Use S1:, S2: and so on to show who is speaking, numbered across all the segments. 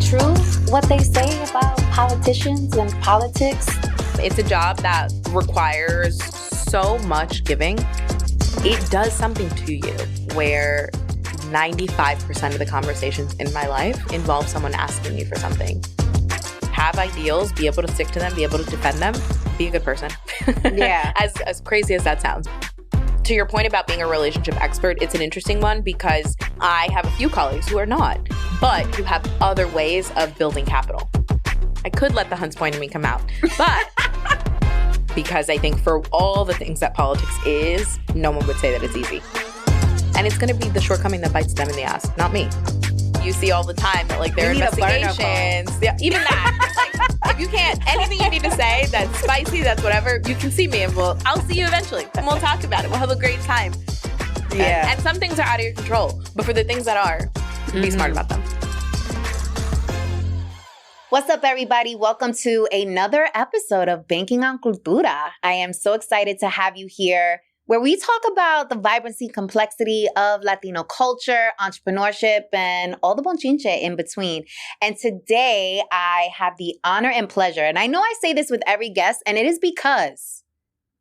S1: true what they say about politicians and politics?
S2: It's a job that requires so much giving. It does something to you where 95% of the conversations in my life involve someone asking you for something. Have ideals, be able to stick to them, be able to defend them, be a good person.
S1: Yeah.
S2: As crazy as that sounds. To your point about being a relationship expert, it's an interesting one because I have a few colleagues who are not, but who have other ways of building capital. I could let the Hunts Point in me come out, but because I think for all the things that politics is, no one would say that it's easy. And it's going to be the shortcoming that bites them in the ass, not me. You see all the time that like there are investigations. Yeah, even that. Like, if you can't, anything you need to say that's spicy, that's whatever, you can see me and I'll see you eventually. And we'll talk about it. We'll have a great time.
S1: Yeah.
S2: And some things are out of your control. But for the things that are, be smart about them.
S1: What's up, everybody? Welcome to another episode of Banking on Cultura. I am so excited to have you here, where we talk about the vibrancy, complexity of Latino culture, entrepreneurship, and all the bonchinche in between. And today, I have the honor and pleasure, and I know I say this with every guest, and it is because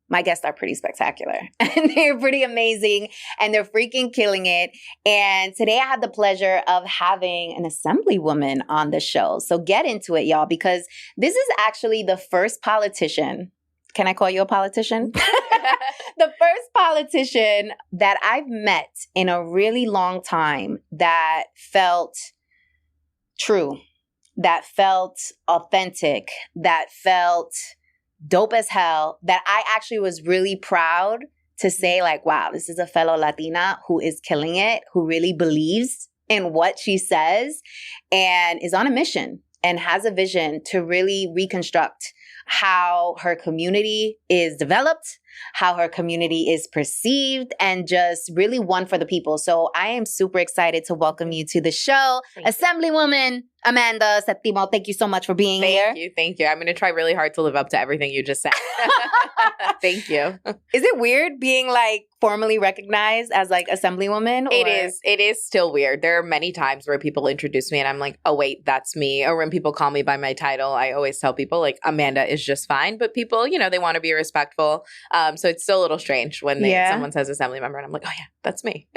S1: my guests are pretty spectacular, and they're pretty amazing, and they're freaking killing it. And today, I had the pleasure of having an Assemblywoman on the show. So get into it, y'all, because this is actually the first politician. Can I call you a politician? The first politician that I've met in a really long time that felt true, that felt authentic, that felt dope as hell, that I actually was really proud to say like, wow, this is a fellow Latina who is killing it, who really believes in what she says and is on a mission and has a vision to really reconstruct how her community is developed, how her community is perceived, and just really one for the people. So I am super excited to welcome you to the show. Assemblywoman Amanda Septimo, thank you so much for being here.
S2: Thank you. I'm going to try really hard to live up to everything you just said. Thank you.
S1: Is it weird being like formally recognized as like Assemblywoman?
S2: It is still weird. There are many times where people introduce me and I'm like, oh wait, that's me. Or when people call me by my title, I always tell people like Amanda is just fine. But people, you know, they want to be respectful. So it's still a little strange when someone says Assembly member and I'm like, oh yeah, that's me.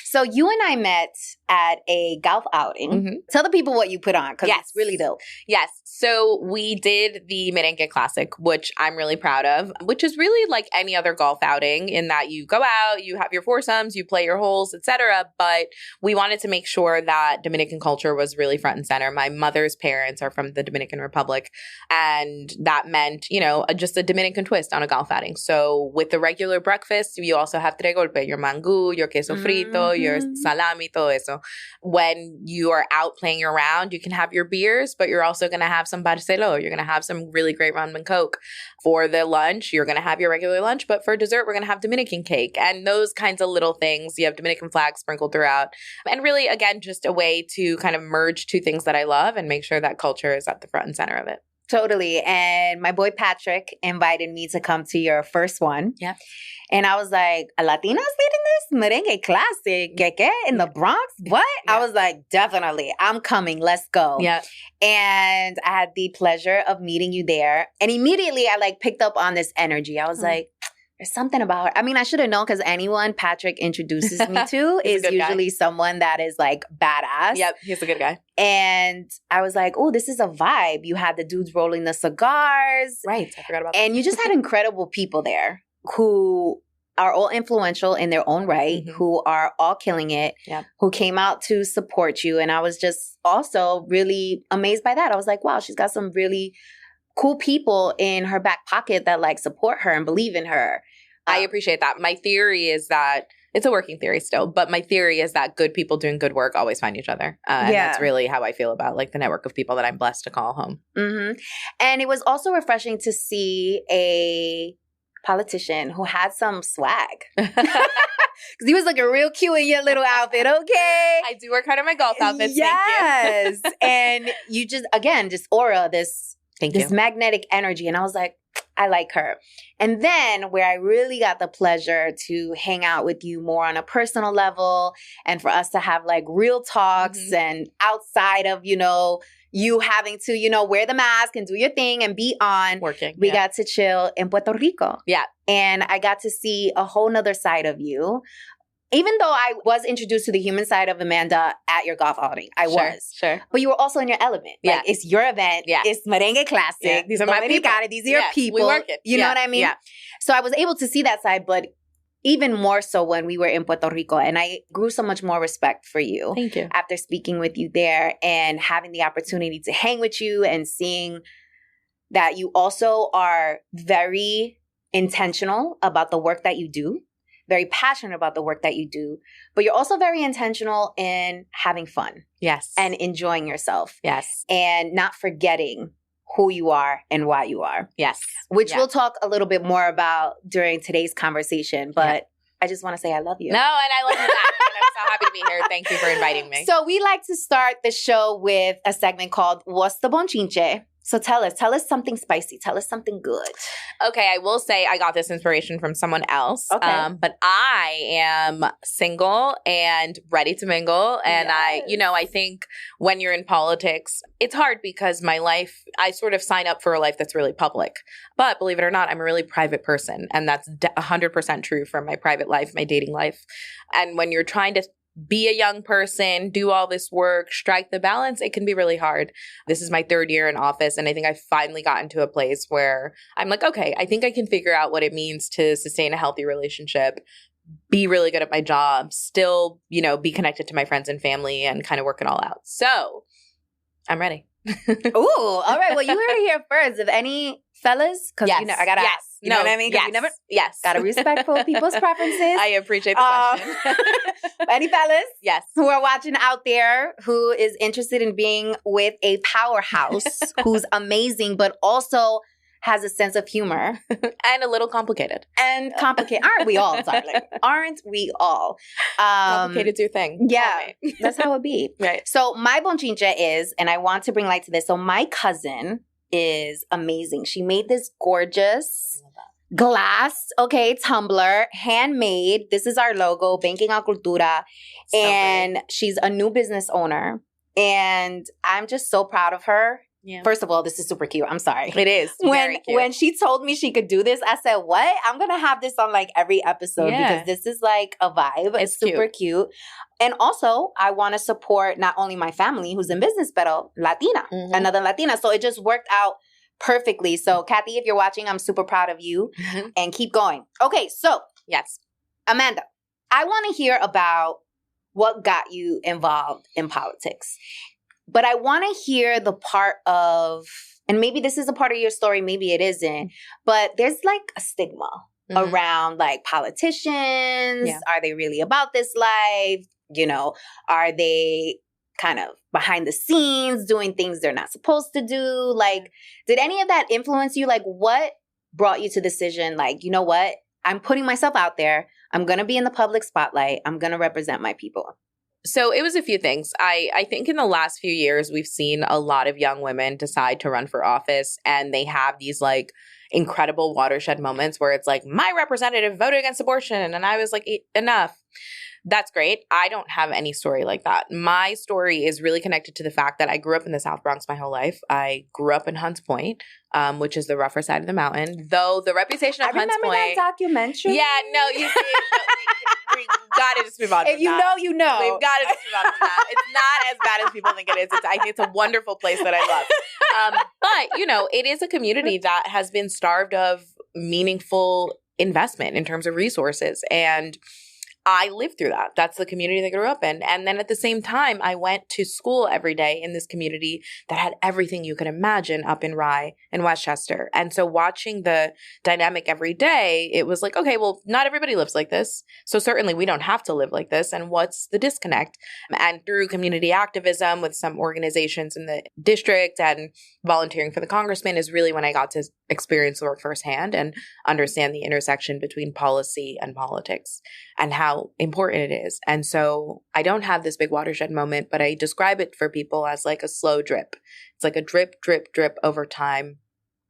S1: So you and I met at a golf outing. Mm-hmm. Tell the people what you put on because it's really dope.
S2: Yes. So we did the Merengue Classic, which I'm really proud of, which is really like any other golf outing in that you go out, you have your foursomes, you play your holes, etc. But we wanted to make sure that Dominican culture was really front and center. My mother's parents are from the Dominican Republic, and that meant, you know, just a Dominican twist on a golf outing. So with the regular breakfast, you also have tres golpe, your mangú, your queso frito, your salami, todo eso. When you are out playing your round, you can have your beers, but you're also going to have some barcelo. You're going to have some really great rum and coke. For the lunch, you're going to have your regular lunch, but for dessert, we're going to have Dominican cake and those kinds of little things. You have Dominican flags sprinkled throughout. And really, again, just a way to kind of merge two things that I love and make sure that culture is at the front and center of it.
S1: Totally. And my boy Patrick invited me to come to your first one.
S2: Yeah.
S1: And I was like, a Latina's leading this merengue classic, in the Bronx? What? Yeah. I was like, definitely. I'm coming. Let's go.
S2: Yeah.
S1: And I had the pleasure of meeting you there. And immediately I like picked up on this energy. I was like, there's something about her. I mean, I should have known because anyone Patrick introduces me to is usually someone that is like badass.
S2: Yep, he's a good guy.
S1: And I was like, oh, this is a vibe. You had the dudes rolling the cigars.
S2: Right, I forgot about that.
S1: And you just had incredible people there who are all influential in their own right, who are all killing it, who came out to support you. And I was just also really amazed by that. I was like, wow, she's got some really cool people in her back pocket that like support her and believe in her.
S2: I appreciate that. My theory is that it's a working theory still, but my theory is that good people doing good work always find each other. And that's really how I feel about like the network of people that I'm blessed to call home.
S1: Mm-hmm. And it was also refreshing to see a politician who had some swag. Because he was looking real cute in your little outfit, okay?
S2: I do wear kind of my golf outfits,
S1: yes. Thank you. And you just, again, just aura, this magnetic energy. And I was like, I like her. And then where I really got the pleasure to hang out with you more on a personal level and for us to have like real talks and outside of, you having to, wear the mask and do your thing and be on.
S2: Working.
S1: We got to chill in Puerto Rico.
S2: Yeah.
S1: And I got to see a whole nother side of you. Even though I was introduced to the human side of Amanda at your golf outing. I was.
S2: Sure.
S1: But you were also in your element.
S2: Yeah.
S1: Like, it's your event.
S2: Yeah.
S1: It's Merengue Classic.
S2: Yeah. These are my people.
S1: These are your people.
S2: We work it.
S1: You know what I mean?
S2: Yeah.
S1: So I was able to see that side, but even more so when we were in Puerto Rico. And I grew so much more respect for you.
S2: Thank you.
S1: After speaking with you there and having the opportunity to hang with you and seeing that you also are very intentional about the work that you do. Very passionate about the work that you do, but you're also very intentional in having fun.
S2: Yes.
S1: And enjoying yourself.
S2: Yes.
S1: And not forgetting who you are and why you are.
S2: Yes.
S1: Which we'll talk a little bit more about during today's conversation, but I just want to say I love you.
S2: No, and I love you back. And I'm so happy to be here. Thank you for inviting me.
S1: So we like to start the show with a segment called What's the Bonchinche? So tell us something spicy. Tell us something good.
S2: Okay, I will say I got this inspiration from someone else.
S1: Okay.
S2: But I am single and ready to mingle. And I think when you're in politics, it's hard because my life, I sort of sign up for a life that's really public. But believe it or not, I'm a really private person. And that's 100% true from my private life, my dating life. And when you're trying to be a young person, do all this work, strike the balance, it can be really hard. This is my 3rd year in office, and I think I've finally gotten to a place where I'm like, okay, I think I can figure out what it means to sustain a healthy relationship, be really good at my job, still, be connected to my friends and family and kind of work it all out. So I'm ready.
S1: Ooh, all right. Well, you heard it here first. If any fellas, because I gotta ask. You know what I mean?
S2: Yes.
S1: Gotta respectful people's preferences.
S2: I appreciate the question.
S1: Any fellas?
S2: Yes.
S1: Who are watching out there who is interested in being with a powerhouse who's amazing, but also has a sense of humor.
S2: And a little complicated.
S1: Aren't we all, darling? Aren't we all?
S2: Complicated's your thing.
S1: Yeah. That's how it be.
S2: Right.
S1: So my bonchinche is, and I want to bring light to this. So my cousin is amazing. She made this gorgeous glass, tumbler, handmade. This is our logo, Banking on Cultura.
S2: So
S1: and
S2: great.
S1: She's a new business owner. And I'm just so proud of her.
S2: Yeah.
S1: First of all, this is super cute. I'm sorry.
S2: It is. Very cute.
S1: When she told me she could do this, I said, what? I'm going to have this on like every episode because this is like a vibe. It's super cute. And also, I want to support not only my family who's in business, but Latina, another Latina. So it just worked out perfectly. So Kathy, if you're watching, I'm super proud of you and keep going. Okay, so
S2: yes,
S1: Amanda, I want to hear about what got you involved in politics. But I want to hear the part of, and maybe this is a part of your story, maybe it isn't, but there's like a stigma around like politicians. Yeah. Are they really about this life? Are they kind of behind the scenes doing things they're not supposed to do? Like, did any of that influence you? Like, what brought you to the decision? Like, you know what? I'm putting myself out there. I'm going to be in the public spotlight. I'm going to represent my people.
S2: So it was a few things. I think in the last few years, we've seen a lot of young women decide to run for office, and they have these like incredible watershed moments where it's like, my representative voted against abortion. And I was like, enough. That's great. I don't have any story like that. My story is really connected to the fact that I grew up in the South Bronx my whole life. I grew up in Hunts Point, which is the rougher side of the mountain. Though the reputation of Hunts Point.
S1: I remember that documentary.
S2: Yeah, no, you see, we got to just move on.
S1: If you know, you know.
S2: We've got to just move on from that. It's not as bad as people think it is. I think it's a wonderful place that I love. But, it is a community that has been starved of meaningful investment in terms of resources. And I lived through that. That's the community that I grew up in. And then at the same time, I went to school every day in this community that had everything you could imagine up in Rye and Westchester. And so watching the dynamic every day, it was like, okay, well, not everybody lives like this. So certainly we don't have to live like this. And what's the disconnect? And through community activism with some organizations in the district and volunteering for the congressman is really when I got to experience the work firsthand and understand the intersection between policy and politics and how important it is. And so I don't have this big watershed moment, but I describe it for people as like a slow drip. It's like a drip, drip, drip over time.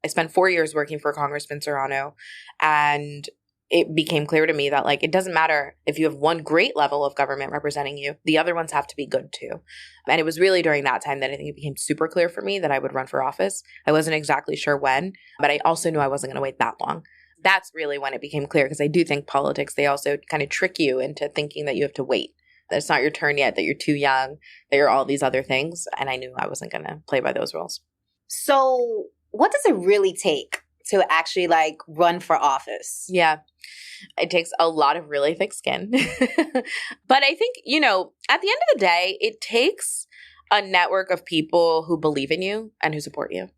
S2: I spent 4 years working for Congressman Serrano, and it became clear to me that like it doesn't matter if you have one great level of government representing you, the other ones have to be good too. And it was really during that time that I think it became super clear for me that I would run for office. I wasn't exactly sure when, but I also knew I wasn't going to wait that long. That's really when it became clear, because I do think politics, they also kind of trick you into thinking that you have to wait, that it's not your turn yet, that you're too young, that you're all these other things. And I knew I wasn't going to play by those rules.
S1: So what does it really take to actually like run for office?
S2: Yeah. It takes a lot of really thick skin. But I think, you know, at the end of the day, it takes a network of people who believe in you and who support you.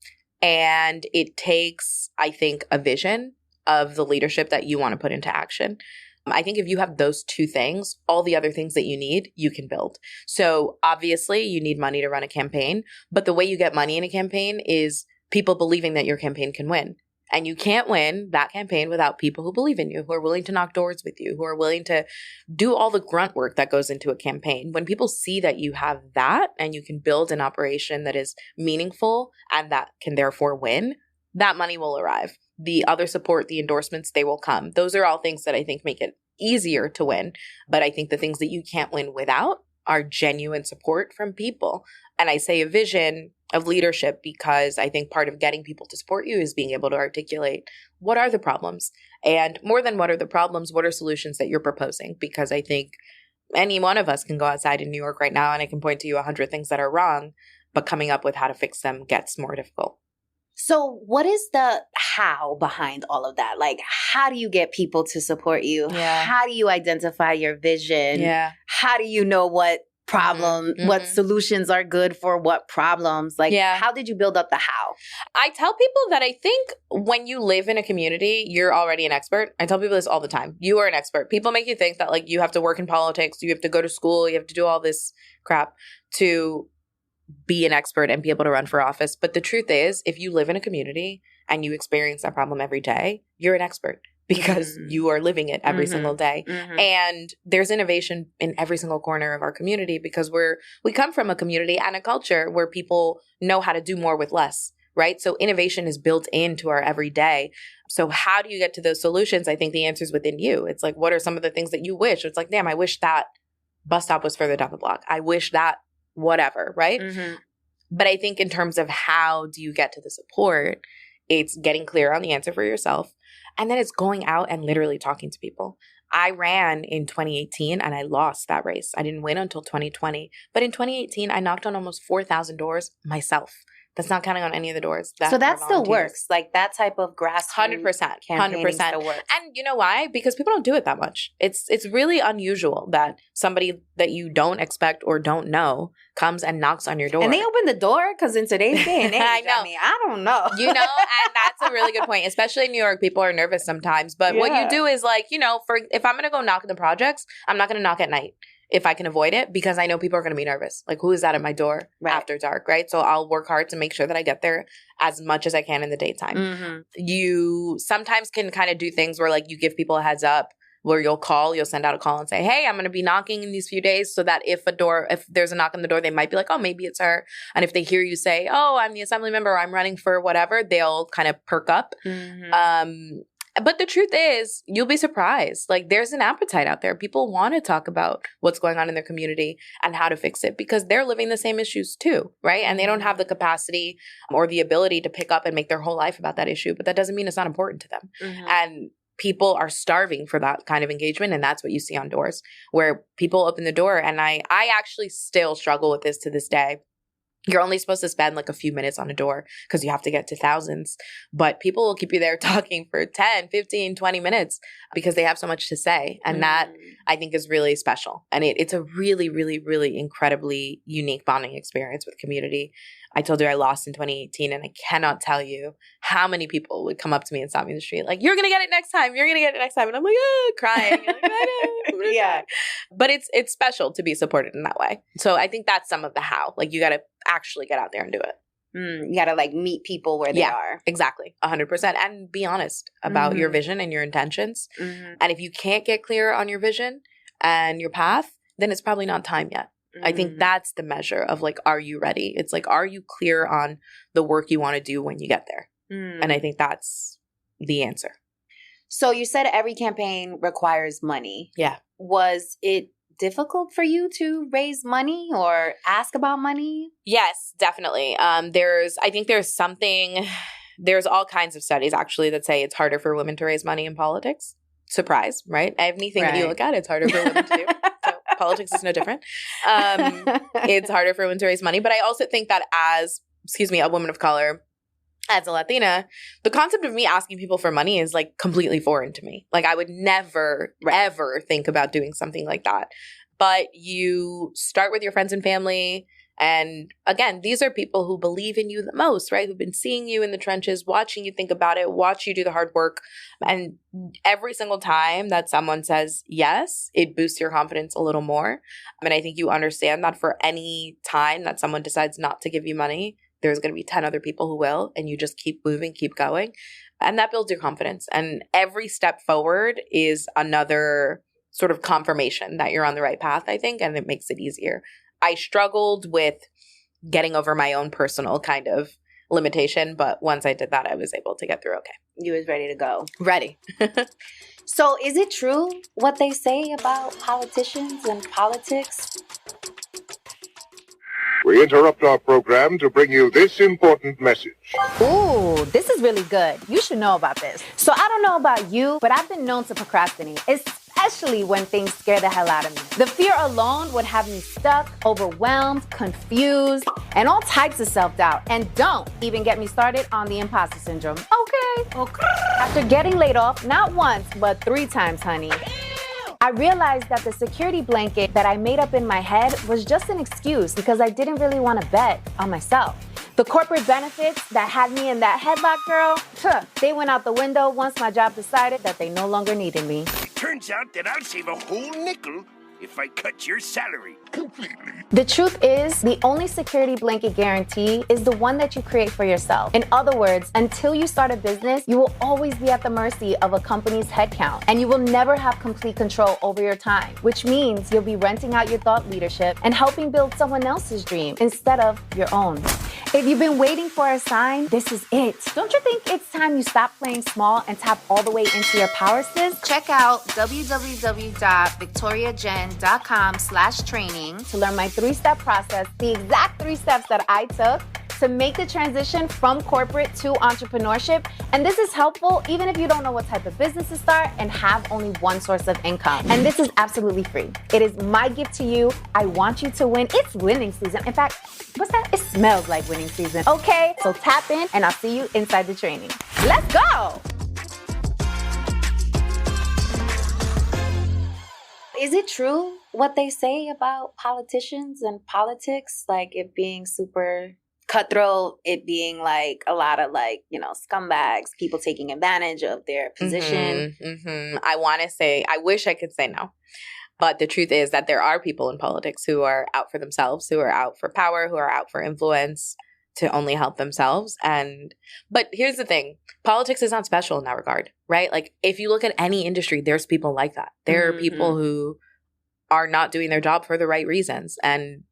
S2: And it takes, I think, a vision of the leadership that you want to put into action. I think if you have those two things, all the other things that you need, you can build. So obviously you need money to run a campaign, but the way you get money in a campaign is people believing that your campaign can win. And you can't win that campaign without people who believe in you, who are willing to knock doors with you, who are willing to do all the grunt work that goes into a campaign. When people see that you have that and you can build an operation that is meaningful and that can therefore win, that money will arrive. The other support, the endorsements, they will come. Those are all things that I think make it easier to win. But I think the things that you can't win without are genuine support from people. And I say a vision of leadership because I think part of getting people to support you is being able to articulate what are the problems, and more than what are the problems, what are solutions that you're proposing? Because I think any one of us can go outside in New York right now and I can point to you 100 things that are wrong, but coming up with how to fix them gets more difficult.
S1: So what is the how behind all of that? Like, how do you get people to support you?
S2: Yeah.
S1: How do you identify your vision?
S2: Yeah.
S1: How do you know what problem, what solutions are good for what problems? Like, how did you build up the how?
S2: I tell people that I think when you live in a community, you're already an expert. I tell people this all the time. You are an expert. People make you think that like you have to work in politics, you have to go to school, you have to do all this crap to be an expert and be able to run for office. But the truth is, if you live in a community and you experience that problem every day, you're an expert because you are living it every single day. And there's innovation in every single corner of our community because we come from a community and a culture where people know how to do more with less, right? So innovation is built into our everyday. So how do you get to those solutions? I think the answer is within you. It's like, what are some of the things that you wish? It's like, damn, I wish that bus stop was further down the block. I wish that whatever, right? But I think in terms of how do you get to the support, it's getting clear on the answer for yourself. And then it's going out and literally talking to people. I ran in 2018 and I lost that race. I didn't win until 2020. But in 2018, I knocked on almost 4,000 doors myself. That's not counting on any of the doors.
S1: So that still works. Like that type of grassroots
S2: 100%.
S1: still works.
S2: And you know why? Because people don't do it that much. It's really unusual that somebody that you don't expect or don't know comes and knocks on your door.
S1: And they open the door because in today's day and age, I mean, I don't know.
S2: You know, and that's a really good point. Especially in New York, people are nervous sometimes. But what you do is like, you know, if I'm going to go knock on the projects, I'm not going to knock at night if I can avoid it, because I know people are going to be nervous. Like, who is that at my door after dark, right? So I'll work hard to make sure that I get there as much as I can in the daytime. You sometimes can kind of do things where like you give people a heads up, where you'll send out a call and say, hey, I'm going to be knocking in these few days, so that if there's a knock on the door, they might be like, oh, maybe it's her. And if they hear you say, oh, I'm the assembly member, or I'm running for whatever, they'll kind of perk up. But the truth is, you'll be surprised. Like, there's an appetite out there. People want to talk about what's going on in their community and how to fix it because they're living the same issues too, right? And they don't have the capacity or the ability to pick up and make their whole life about that issue. But that doesn't mean it's not important to them. And people are starving for that kind of engagement. And that's what you see on doors, where people open the door. And I actually still struggle with this to this day. You're only supposed to spend like a few minutes on a door because you have to get to thousands. But people will keep you there talking for 10, 15, 20 minutes because they have so much to say. And that, I think, is really special. And it's a really, really, really incredibly unique bonding experience with community. I told you I lost in 2018, and I cannot tell you how many people would come up to me and stop me in the street like, you're going to get it next time. You're going to get it next time. And I'm like, crying. Like, I know.
S1: Yeah.
S2: But it's special to be supported in that way. So I think that's some of the how. Like, you got to actually get out there and do it.
S1: You got to like meet people where they are.
S2: Exactly. 100%. And be honest about your vision and your intentions. And if you can't get clear on your vision and your path, then it's probably not time yet. I think that's the measure of like, are you ready? It's like, are you clear on the work you want to do when you get there? And I think that's the answer.
S1: So you said every campaign requires money.
S2: Yeah.
S1: Was it difficult for you to raise money or ask about money?
S2: Yes, definitely. There's all kinds of studies actually that say it's harder for women to raise money in politics. Surprise, right? Anything that you look at, it's harder for women to do. So politics is no different. It's harder for women to raise money. But I also think that as a woman of color, as a Latina, the concept of me asking people for money is like completely foreign to me. Like I would never, ever think about doing something like that. But you start with your friends and family. And again, these are people who believe in you the most, right? Who've been seeing you in the trenches, watching you think about it, watch you do the hard work. And every single time that someone says yes, it boosts your confidence a little more. And I think you understand that for any time that someone decides not to give you money, there's going to be 10 other people who will, and you just keep moving, keep going. And that builds your confidence. And every step forward is another sort of confirmation that you're on the right path, I think, and it makes it easier. I struggled with getting over my own personal kind of limitation, but once I did that, I was able to get through okay.
S1: You was ready to go.
S2: Ready.
S1: So is it true what they say about politicians and politics?
S3: We interrupt our program to bring you this important message.
S1: Ooh, this is really good. You should know about this. So I don't know about you, but I've been known to procrastinate, especially when things scare the hell out of me. The fear alone would have me stuck, overwhelmed, confused, and all types of self-doubt. And don't even get me started on the imposter syndrome. Okay. After getting laid off, not once, but 3 times, honey, I realized that the security blanket that I made up in my head was just an excuse because I didn't really want to bet on myself. The corporate benefits that had me in that headlock, girl, they went out the window once my job decided that they no longer needed me.
S4: Turns out that I'll save a whole nickel if I cut your salary completely.
S1: The truth is, the only security blanket guarantee is the one that you create for yourself. In other words, until you start a business, you will always be at the mercy of a company's headcount, and you will never have complete control over your time, which means you'll be renting out your thought leadership and helping build someone else's dream instead of your own. If you've been waiting for a sign, this is it. Don't you think it's time you stop playing small and tap all the way into your power, sis? Check out www.victoriajen.com/training to learn my 3-step process, the exact 3 steps that I took to make the transition from corporate to entrepreneurship. And this is helpful even if you don't know what type of business to start and have only one source of income. And this is absolutely free. It is my gift to you. I want you to win. It's winning season. In fact, what's that? It smells like winning season. Okay, so tap in and I'll see you inside the training. Let's go. Is it true what they say about politicians and politics? Like it being super cutthroat, it being like a lot of like, scumbags, people taking advantage of their position.
S2: I wish I could say no. But the truth is that there are people in politics who are out for themselves, who are out for power, who are out for influence to only help themselves. But here's the thing. Politics is not special in that regard, right? Like if you look at any industry, there's people like that. There are people who are not doing their job for the right reasons. And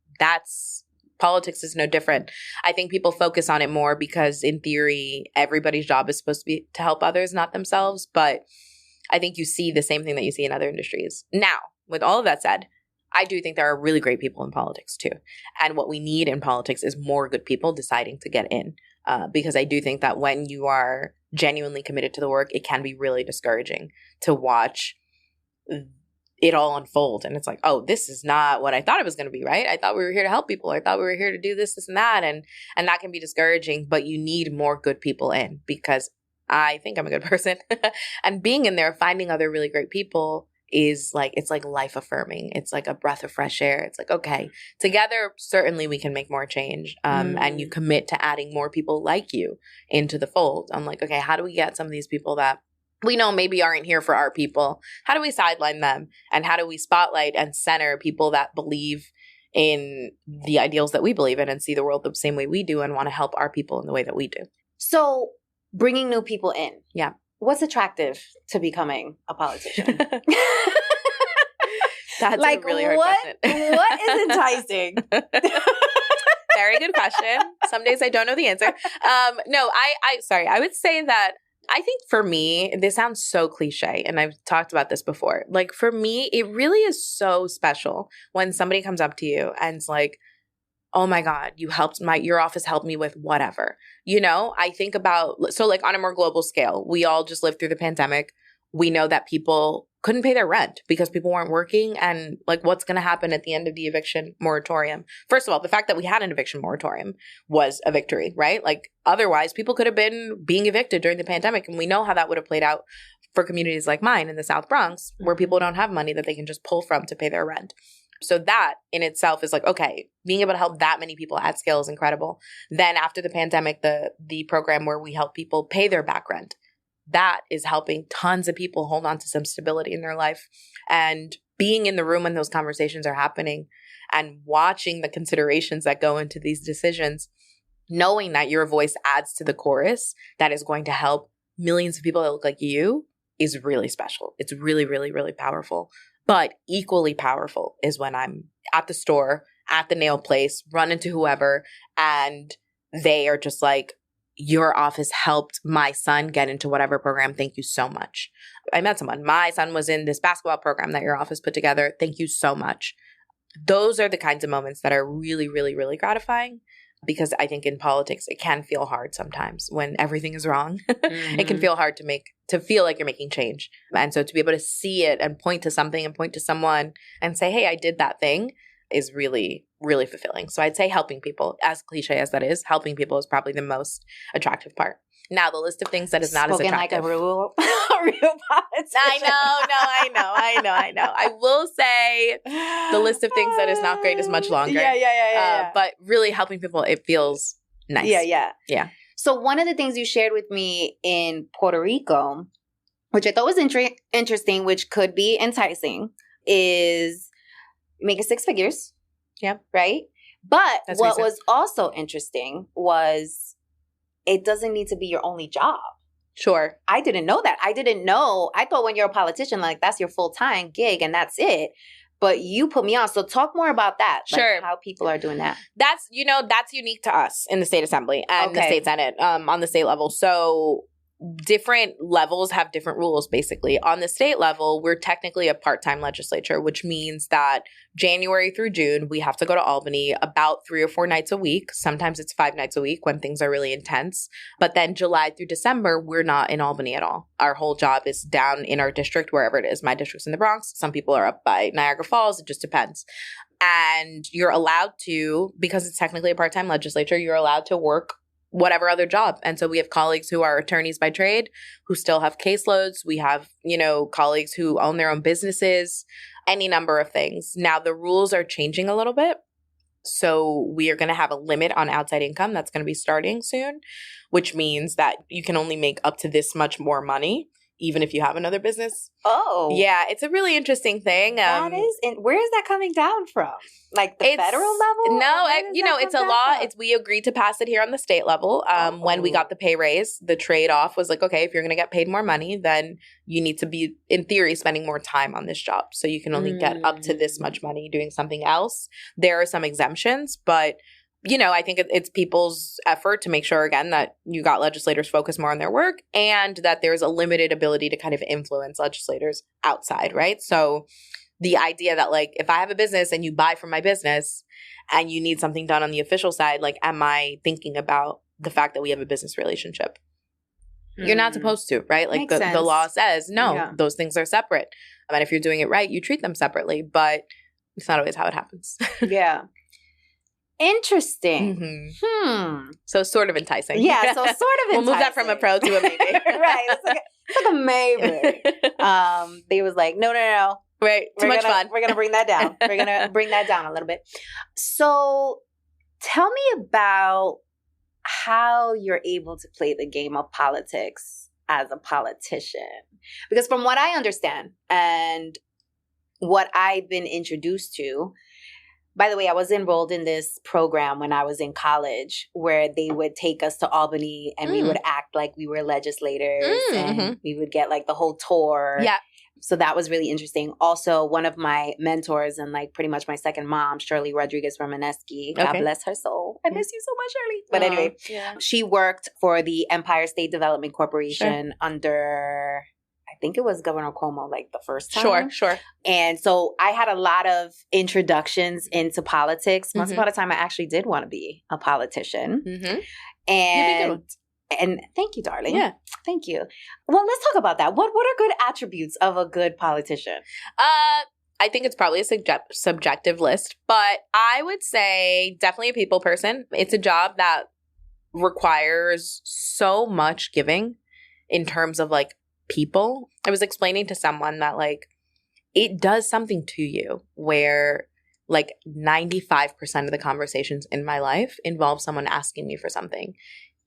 S2: politics is no different. I think people focus on it more because in theory, everybody's job is supposed to be to help others, not themselves. But I think you see the same thing that you see in other industries. Now, with all of that said, I do think there are really great people in politics too. And what we need in politics is more good people deciding to get in. Because I do think that when you are genuinely committed to the work, it can be really discouraging to watch it all unfold. And it's like, oh, this is not what I thought it was going to be, right? I thought we were here to help people. I thought we were here to do this, this, and that. And that can be discouraging, but you need more good people in because I think I'm a good person. And being in there, finding other really great people is like, it's like life affirming. It's like a breath of fresh air. It's like, okay, together, certainly we can make more change. And you commit to adding more people like you into the fold. I'm like, okay, how do we get some of these people that we know maybe aren't here for our people? How do we sideline them? And how do we spotlight and center people that believe in the ideals that we believe in and see the world the same way we do and want to help our people in the way that we do?
S1: So bringing new people in.
S2: Yeah.
S1: What's attractive to becoming a politician?
S2: That's like, a really hard question.
S1: What is enticing?
S2: Very good question. Some days I don't know the answer. No, I would say that I think for me, this sounds so cliche, and I've talked about this before. Like, for me, it really is so special when somebody comes up to you and it's like, oh my God, your office helped me with whatever. I think about, so like on a more global scale, we all just lived through the pandemic. We know that people couldn't pay their rent because people weren't working, and like what's going to happen at the end of the eviction moratorium. First of all, the fact that we had an eviction moratorium was a victory, right? Like otherwise people could have been being evicted during the pandemic, and we know how that would have played out for communities like mine in the South Bronx, where people don't have money that they can just pull from to pay their rent. So that in itself is like, okay, being able to help that many people at scale is incredible. Then after the pandemic, the program where we help people pay their back rent, that is helping tons of people hold on to some stability in their life. And being in the room when those conversations are happening and watching the considerations that go into these decisions, knowing that your voice adds to the chorus that is going to help millions of people that look like you is really special. It's really, really, really powerful. But equally powerful is when I'm at the store, at the nail place, run into whoever, and they are just like, your office helped my son get into whatever program. Thank you so much. I met someone. My son was in this basketball program that your office put together. Thank you so much. Those are the kinds of moments that are really, really, really gratifying, because I think in politics, it can feel hard sometimes when everything is wrong. Mm-hmm. It can feel hard to feel like you're making change. And so to be able to see it and point to something and point to someone and say, hey, I did that thing, is really, really fulfilling. So I'd say helping people, as cliche as that is, helping people is probably the most attractive part. Now, the list of things that is not
S1: Spoken
S2: as attractive.
S1: like a real politician.
S2: I know. I will say the list of things that is not great is much longer.
S1: Yeah.
S2: But really helping people, it feels nice.
S1: Yeah. So one of the things you shared with me in Puerto Rico, which I thought was interesting, which could be enticing, is making six figures.
S2: Yeah.
S1: Right? But
S2: That's
S1: what
S2: recent.
S1: was also interesting was it doesn't need to be your only job.
S2: Sure.
S1: I didn't know that. I thought when you're a politician, like that's your full-time gig and that's it. But you put me on. So talk more about that.
S2: Sure.
S1: Like how people are doing that.
S2: That's unique to us in the state assembly and the state senate on the state level. So different levels have different rules, basically. On the state level, we're technically a part-time legislature, which means that January through June, we have to go to Albany about 3 or 4 nights a week. Sometimes it's 5 nights a week when things are really intense. But then July through December, we're not in Albany at all. Our whole job is down in our district, wherever it is. My district's in the Bronx. Some people are up by Niagara Falls. It just depends. And you're allowed to, because it's technically a part-time legislature, you're allowed to work whatever other job. And so we have colleagues who are attorneys by trade who still have caseloads. We have, colleagues who own their own businesses, any number of things. Now, the rules are changing a little bit. So we are going to have a limit on outside income that's going to be starting soon, which means that you can only make up to this much more money, even if you have another business.
S1: Oh.
S2: Yeah, it's a really interesting thing.
S1: That is, and where is that coming down from? Like the federal level?
S2: No, it's a law. We agreed to pass it here on the state level. When we got the pay raise, the trade-off was like, okay, if you're going to get paid more money, then you need to be, in theory, spending more time on this job. So you can only get up to this much money doing something else. There are some exemptions, but I think it's people's effort to make sure, again, that you got legislators focus more on their work and that there's a limited ability to kind of influence legislators outside, right? So the idea that, like, if I have a business and you buy from my business and you need something done on the official side, like, am I thinking about the fact that we have a business relationship? You're not supposed to, right? Like the law says, no, those things are separate. And if you're doing it right, you treat them separately, but it's not always how it happens.
S1: Yeah. Interesting.
S2: Mm-hmm. So sort of enticing.
S1: Yeah, so sort of enticing.
S2: We'll move that from a pro to a maybe.
S1: Right. It's like a maybe. They was like, no.
S2: Right. Too much fun.
S1: We're going to bring that down. We're going to bring that down a little bit. So tell me about how you're able to play the game of politics as a politician. Because from what I understand and what I've been introduced to, by the way, I was enrolled in this program when I was in college where they would take us to Albany and we would act like we were legislators and we would get like the whole tour.
S2: Yeah.
S1: So that was really interesting. Also, one of my mentors and like pretty much my second mom, Shirley Rodriguez Romanesky, God bless her soul. I miss you so much, Shirley. But anyway, she worked for the Empire State Development Corporation under, I think it was Governor Cuomo, like the first time.
S2: Sure.
S1: And so I had a lot of introductions into politics. Once upon a time, I actually did want to be a politician. And thank you, darling.
S2: Yeah.
S1: Thank you. Well, let's talk about that. What are good attributes of a good politician?
S2: I think it's probably a subjective list, but I would say definitely a people person. It's a job that requires so much giving in terms of like people. I was explaining to someone that like it does something to you where like 95% of the conversations in my life involve someone asking me for something.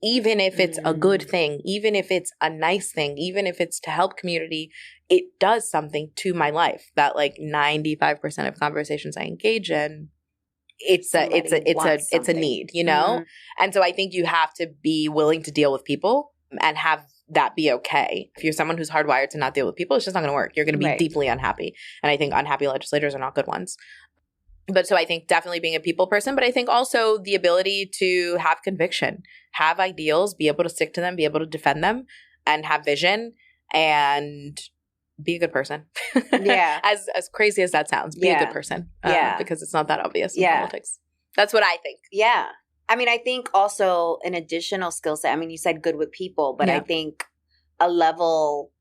S2: Even if it's a good thing, even if it's a nice thing, even if it's to help community, it does something to my life that like 95% of conversations I engage in, it's a need, you know? And so I think you have to be willing to deal with people and have that be okay. If you're someone who's hardwired to not deal with people, it's just not going to work. You're going to be deeply unhappy. And I think unhappy legislators are not good ones. But so I think definitely being a people person, but I think also the ability to have conviction, have ideals, be able to stick to them, be able to defend them, and have vision and be a good person.
S1: Yeah.
S2: As crazy as that sounds, be a good person. Because it's not that obvious in politics. That's what I think.
S1: Yeah. I mean, I think also an additional skill set, I mean, you said good with people, but I think a level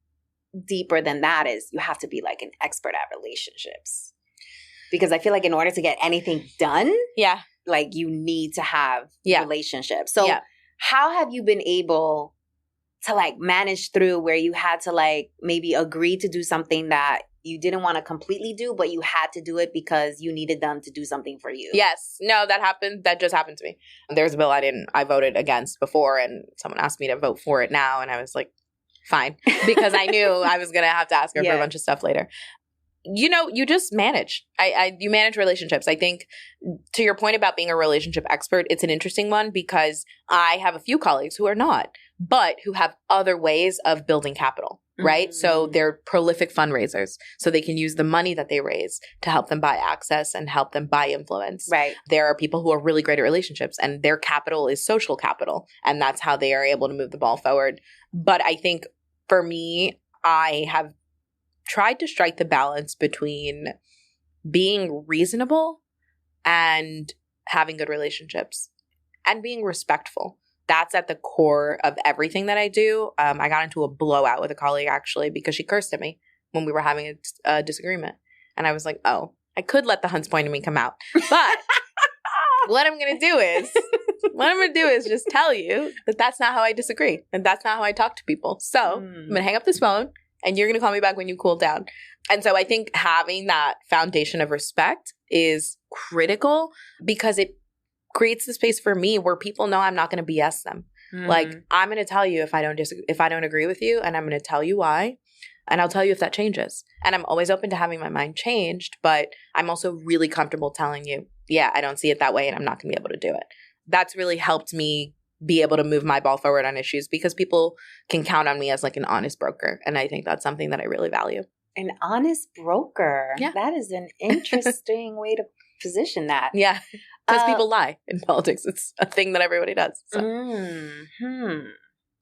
S1: deeper than that is you have to be like an expert at relationships. Because I feel like in order to get anything done, like you need to have relationships. So how have you been able to like manage through where you had to like maybe agree to do something that you didn't want to completely do, but you had to do it because you needed them to do something for you?
S2: Yes. No, that happened. That just happened to me. There's a bill I voted against before and someone asked me to vote for it now. And I was like, fine, because I knew I was going to have to ask her for a bunch of stuff later. You know, you just manage. You manage relationships. I think to your point about being a relationship expert, it's an interesting one because I have a few colleagues who are not, but who have other ways of building capital, right? So they're prolific fundraisers. So they can use the money that they raise to help them buy access and help them buy influence.
S1: Right.
S2: There are people who are really great at relationships and their capital is social capital. And that's how they are able to move the ball forward. But I think for me, I have tried to strike the balance between being reasonable and having good relationships and being respectful. That's at the core of everything that I do. I got into a blowout with a colleague actually because she cursed at me when we were having a disagreement. And I was like, oh, I could let the Hunts Point in me come out. But what I'm going to do is just tell you that that's not how I disagree. And that's not how I talk to people. So I'm going to hang up this phone. And you're going to call me back when you cool down. And so I think having that foundation of respect is critical because it creates the space for me where people know I'm not going to BS them. Like, I'm going to tell you if I don't agree with you, and I'm going to tell you why. And I'll tell you if that changes. And I'm always open to having my mind changed, but I'm also really comfortable telling you, yeah, I don't see it that way and I'm not going to be able to do it. That's really helped me be able to move my ball forward on issues because people can count on me as like an honest broker. And I think that's something that I really value.
S1: An honest broker. Yeah. That is an interesting way to position that.
S2: Yeah. Because people lie in politics. It's a thing that everybody does. So.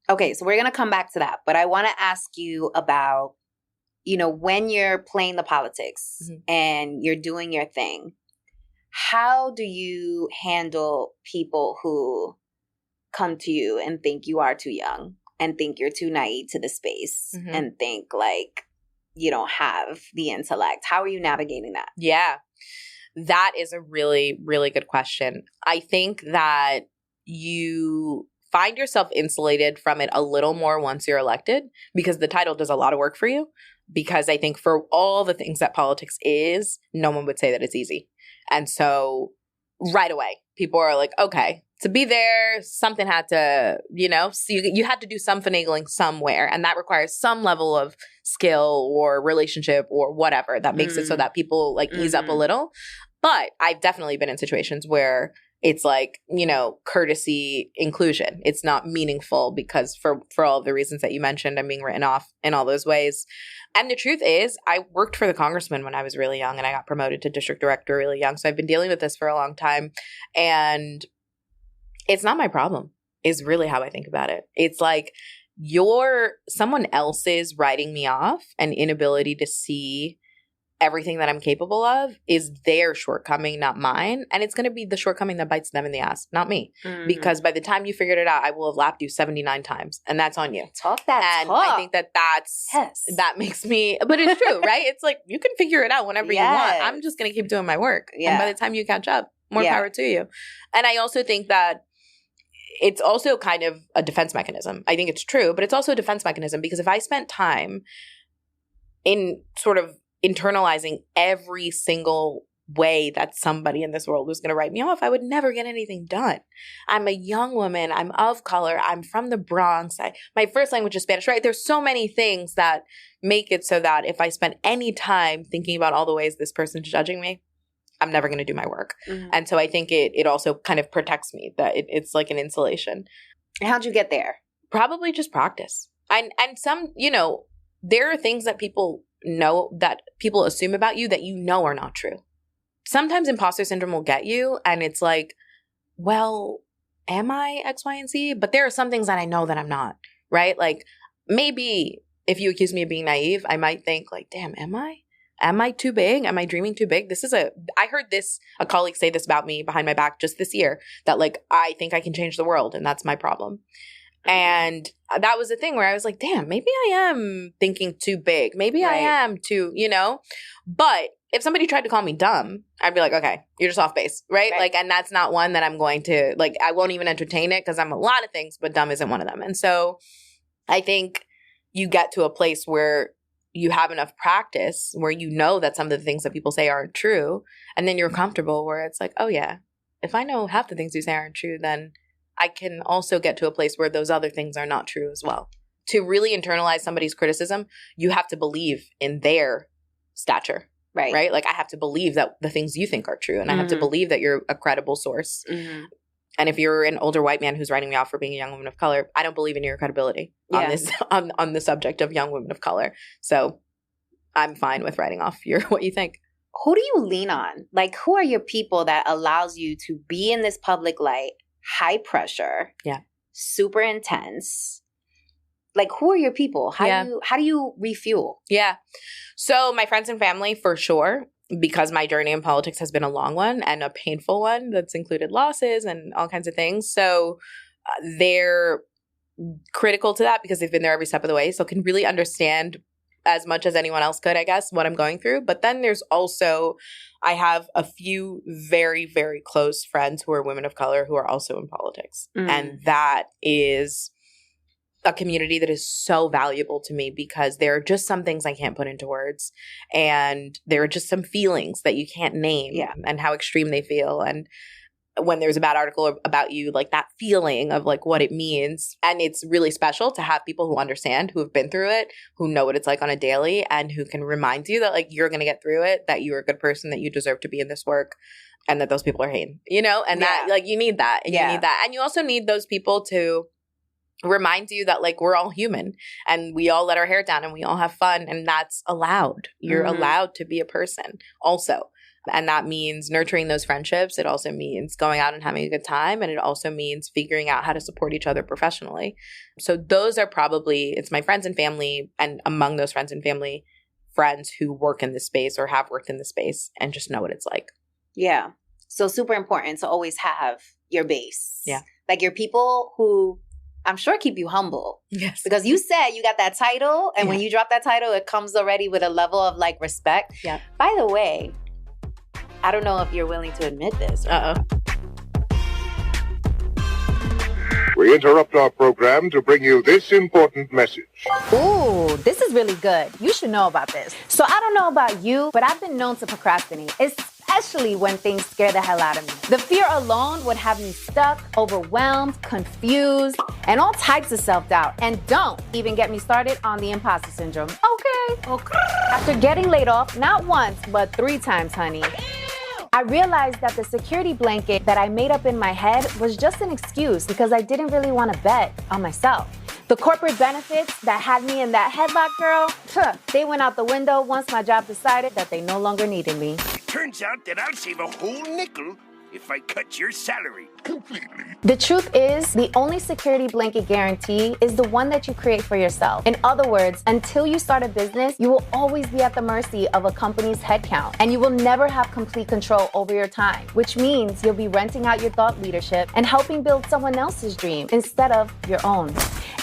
S1: Okay, so we're going to come back to that. But I want to ask you about, you know, when you're playing the politics and you're doing your thing, how do you handle people who come to you and think you are too young and think you're too naive to the space and think like you don't have the intellect? How are you navigating that?
S2: Yeah, that is a really, really good question. I think that you find yourself insulated from it a little more once you're elected because the title does a lot of work for you. Because I think for all the things that politics is, no one would say that it's easy. And so right away, people are like, okay, to be there, something had to, you know, so you had to do some finagling somewhere. And that requires some level of skill or relationship or whatever that makes it so that people like ease up a little. But I've definitely been in situations where it's like, you know, courtesy, inclusion. It's not meaningful because for all of the reasons that you mentioned, I'm being written off in all those ways. And the truth is, I worked for the congressman when I was really young, and I got promoted to district director really young. So I've been dealing with this for a long time. And it's not my problem, is really how I think about it. It's like someone else's writing me off and inability to see everything that I'm capable of is their shortcoming, not mine. And it's going to be the shortcoming that bites them in the ass, not me. Mm-hmm. Because by the time you figured it out, I will have lapped you 79 times. And that's on you.
S1: Talk that
S2: and
S1: talk.
S2: I think that makes me, but it's true, right? It's like, you can figure it out whenever you want. I'm just going to keep doing my work. Yeah. And by the time you catch up, more power to you. And I also think that it's also kind of a defense mechanism. I think it's true, but it's also a defense mechanism because if I spent time in sort of internalizing every single way that somebody in this world was going to write me off, I would never get anything done. I'm a young woman. I'm of color. I'm from the Bronx. My first language is Spanish, right? There's so many things that make it so that if I spend any time thinking about all the ways this person's judging me, I'm never going to do my work. Mm-hmm. And so I think it also kind of protects me, that it's like an insulation.
S1: How'd you get there?
S2: Probably just practice. And some, you know, there are things that people know, that people assume about you that you know are not true. Sometimes imposter syndrome will get you and it's like, well, am I X, Y, and Z? But there are some things that I know that I'm not, right? Like maybe if you accuse me of being naive, I might think like, damn, am I? Am I too big? Am I dreaming too big? I heard a colleague say this about me behind my back just this year, that like, I think I can change the world and that's my problem. And that was the thing where I was like, damn, maybe I am thinking too big. Maybe I am too, you know, but if somebody tried to call me dumb, I'd be like, okay, you're just off base, right? Like, and that's not one that I'm going to, like, I won't even entertain it because I'm a lot of things, but dumb isn't one of them. And so I think you get to a place where you have enough practice where you know that some of the things that people say aren't true. And then you're comfortable where it's like, oh yeah, if I know half the things you say aren't true, then I can also get to a place where those other things are not true as well. To really internalize somebody's criticism, you have to believe in their stature, right? Like I have to believe that the things you think are true, and I have to believe that you're a credible source. Mm-hmm. And if you're an older white man who's writing me off for being a young woman of color, I don't believe in your credibility on this on the subject of young women of color. So I'm fine with writing off what you think.
S1: Who do you lean on? Like, who are your people that allows you to be in this public light? High pressure, super intense. Like, who are your people? How do you refuel?
S2: Yeah. So my friends and family, for sure, because my journey in politics has been a long one and a painful one that's included losses and all kinds of things. So they're critical to that because they've been there every step of the way. So can really understand as much as anyone else could, I guess, what I'm going through. But then there's also, I have a few very, very close friends who are women of color who are also in politics. And that is a community that is so valuable to me because there are just some things I can't put into words. And there are just some feelings that you can't name and how extreme they feel. And when there's a bad article about you, like that feeling of like what it means. And it's really special to have people who understand, who have been through it, who know what it's like on a daily, and who can remind you that like you're going to get through it, that you're a good person, that you deserve to be in this work, and that those people are hating, you know, and that like you need that. And you need that. And you also need those people to remind you that like we're all human and we all let our hair down and we all have fun, and that's allowed. You're allowed to be a person also. And that means nurturing those friendships. It also means going out and having a good time. And it also means figuring out how to support each other professionally. So those are probably, it's my friends and family, and among those friends and family, friends who work in this space or have worked in this space and just know what it's like.
S1: Yeah. So super important to always have your base.
S2: Yeah.
S1: Like your people who I'm sure keep you humble.
S2: Yes.
S1: Because you said you got that title, and when you drop that title, it comes already with a level of like respect.
S2: Yeah.
S1: By the way, I don't know if you're willing to admit this.
S3: We interrupt our program to bring you this important message.
S1: Ooh, this is really good. You should know about this. So I don't know about you, but I've been known to procrastinate, especially when things scare the hell out of me. The fear alone would have me stuck, overwhelmed, confused, and all types of self-doubt. And don't even get me started on the imposter syndrome. Okay. After getting laid off, not once, but 3 times, honey, I realized that the security blanket that I made up in my head was just an excuse because I didn't really want to bet on myself. The corporate benefits that had me in that headlock, girl, they went out the window once my job decided that they no longer needed me.
S4: Turns out that I'll save a whole nickel if I cut your salary completely.
S1: The truth is, the only security blanket guarantee is the one that you create for yourself. In other words, until you start a business, you will always be at the mercy of a company's headcount, and you will never have complete control over your time, which means you'll be renting out your thought leadership and helping build someone else's dream instead of your own.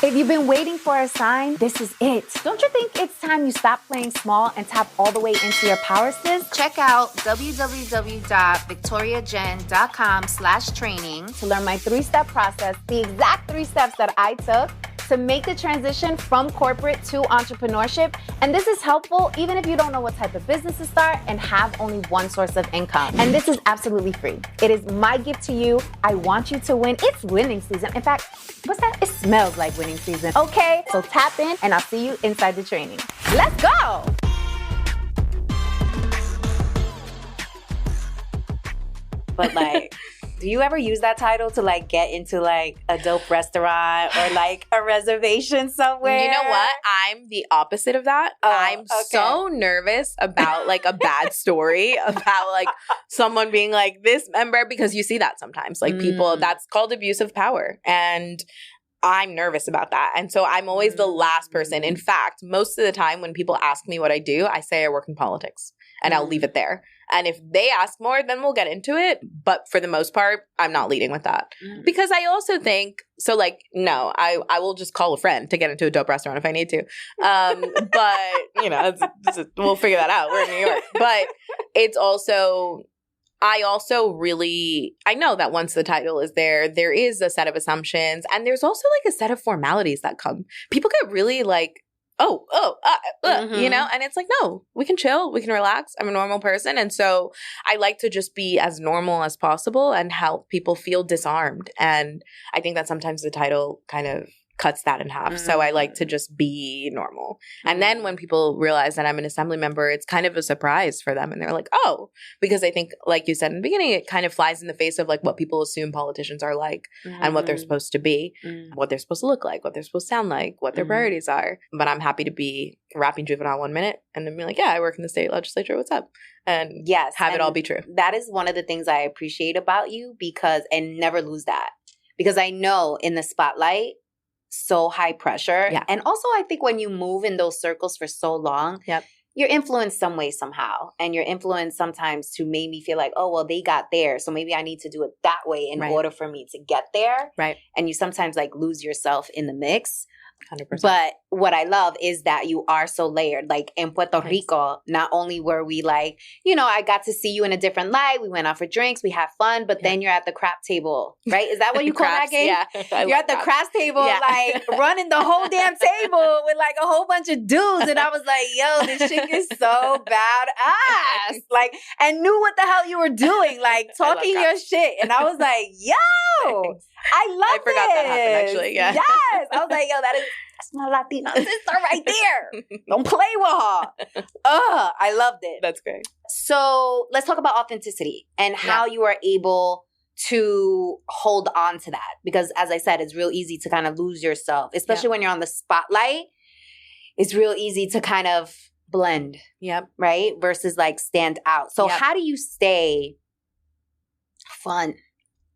S1: If you've been waiting for a sign, this is it. Don't you think it's time you stop playing small and tap all the way into your power, sis? Check out www.victoriajen.com/training to learn my 3-step process, the exact 3 steps that I took to make the transition from corporate to entrepreneurship. And this is helpful even if you don't know what type of business to start and have only one source of income. And this is absolutely free. It is my gift to you. I want you to win. It's winning season. In fact, what's that? It smells like winning season. Okay, so tap in and I'll see you inside the training. Let's go! But like, do you ever use that title to like get into like a dope restaurant or like a reservation somewhere?
S2: You know what? I'm the opposite of that. I'm so nervous about like a bad story about like someone being like this member, because you see that sometimes, like people, that's called abuse of power. And I'm nervous about that. And so I'm always the last person. In fact, most of the time when people ask me what I do, I say I work in politics and I'll leave it there. And if they ask more, then we'll get into it. But for the most part, I'm not leading with that. Because I also think, so like, no, I will just call a friend to get into a dope restaurant if I need to. But, you know, we'll figure that out. We're in New York. But it's also, I know that once the title is there, there is a set of assumptions. And there's also like a set of formalities that come. People get really like, you know, and it's like, no, we can chill, we can relax. I'm a normal person. And so I like to just be as normal as possible and help people feel disarmed. And I think that sometimes the title kind of cuts that in half. So I like to just be normal. And then when people realize that I'm an assembly member, it's kind of a surprise for them. And they're like, oh, because I think, like you said in the beginning, it kind of flies in the face of like what people assume politicians are like and what they're supposed to be, what they're supposed to look like, what they're supposed to sound like, what their priorities are. But I'm happy to be rapping juvenile 1 minute and then be like, yeah, I work in the state legislature. What's up? And
S1: yes,
S2: have it all be true.
S1: That is one of the things I appreciate about you, because, and never lose that, because I know in the spotlight, so high pressure.
S2: Yeah.
S1: And also I think when you move in those circles for so long, you're influenced some way somehow. And you're influenced sometimes to make me feel like, oh, well, they got there, so maybe I need to do it that way in order for me to get there.
S2: Right.
S1: And you sometimes like lose yourself in the mix.
S2: 100%.
S1: But what I love is that you are so layered. Like in Puerto Rico, not only were we like, you know, I got to see you in a different light. We went out for drinks. We had fun. But then you're at the crap table, right? Is that what you call that game?
S2: Yeah.
S1: You're at the craps table, like running the whole damn table with like a whole bunch of dudes. And I was like, yo, this chick is so badass. Like, and knew what the hell you were doing. Like talking your shit. And I was like, yo, I love it.
S2: I forgot that happened actually. Yeah.
S1: Yes. I was like, yo, that's my Latina sister right there. Don't play with her. I loved it.
S2: That's great.
S1: So let's talk about authenticity and how you are able to hold on to that. Because as I said, it's real easy to kind of lose yourself, especially when you're on the spotlight. It's real easy to kind of blend. Right? Versus like stand out. So how do you stay fun?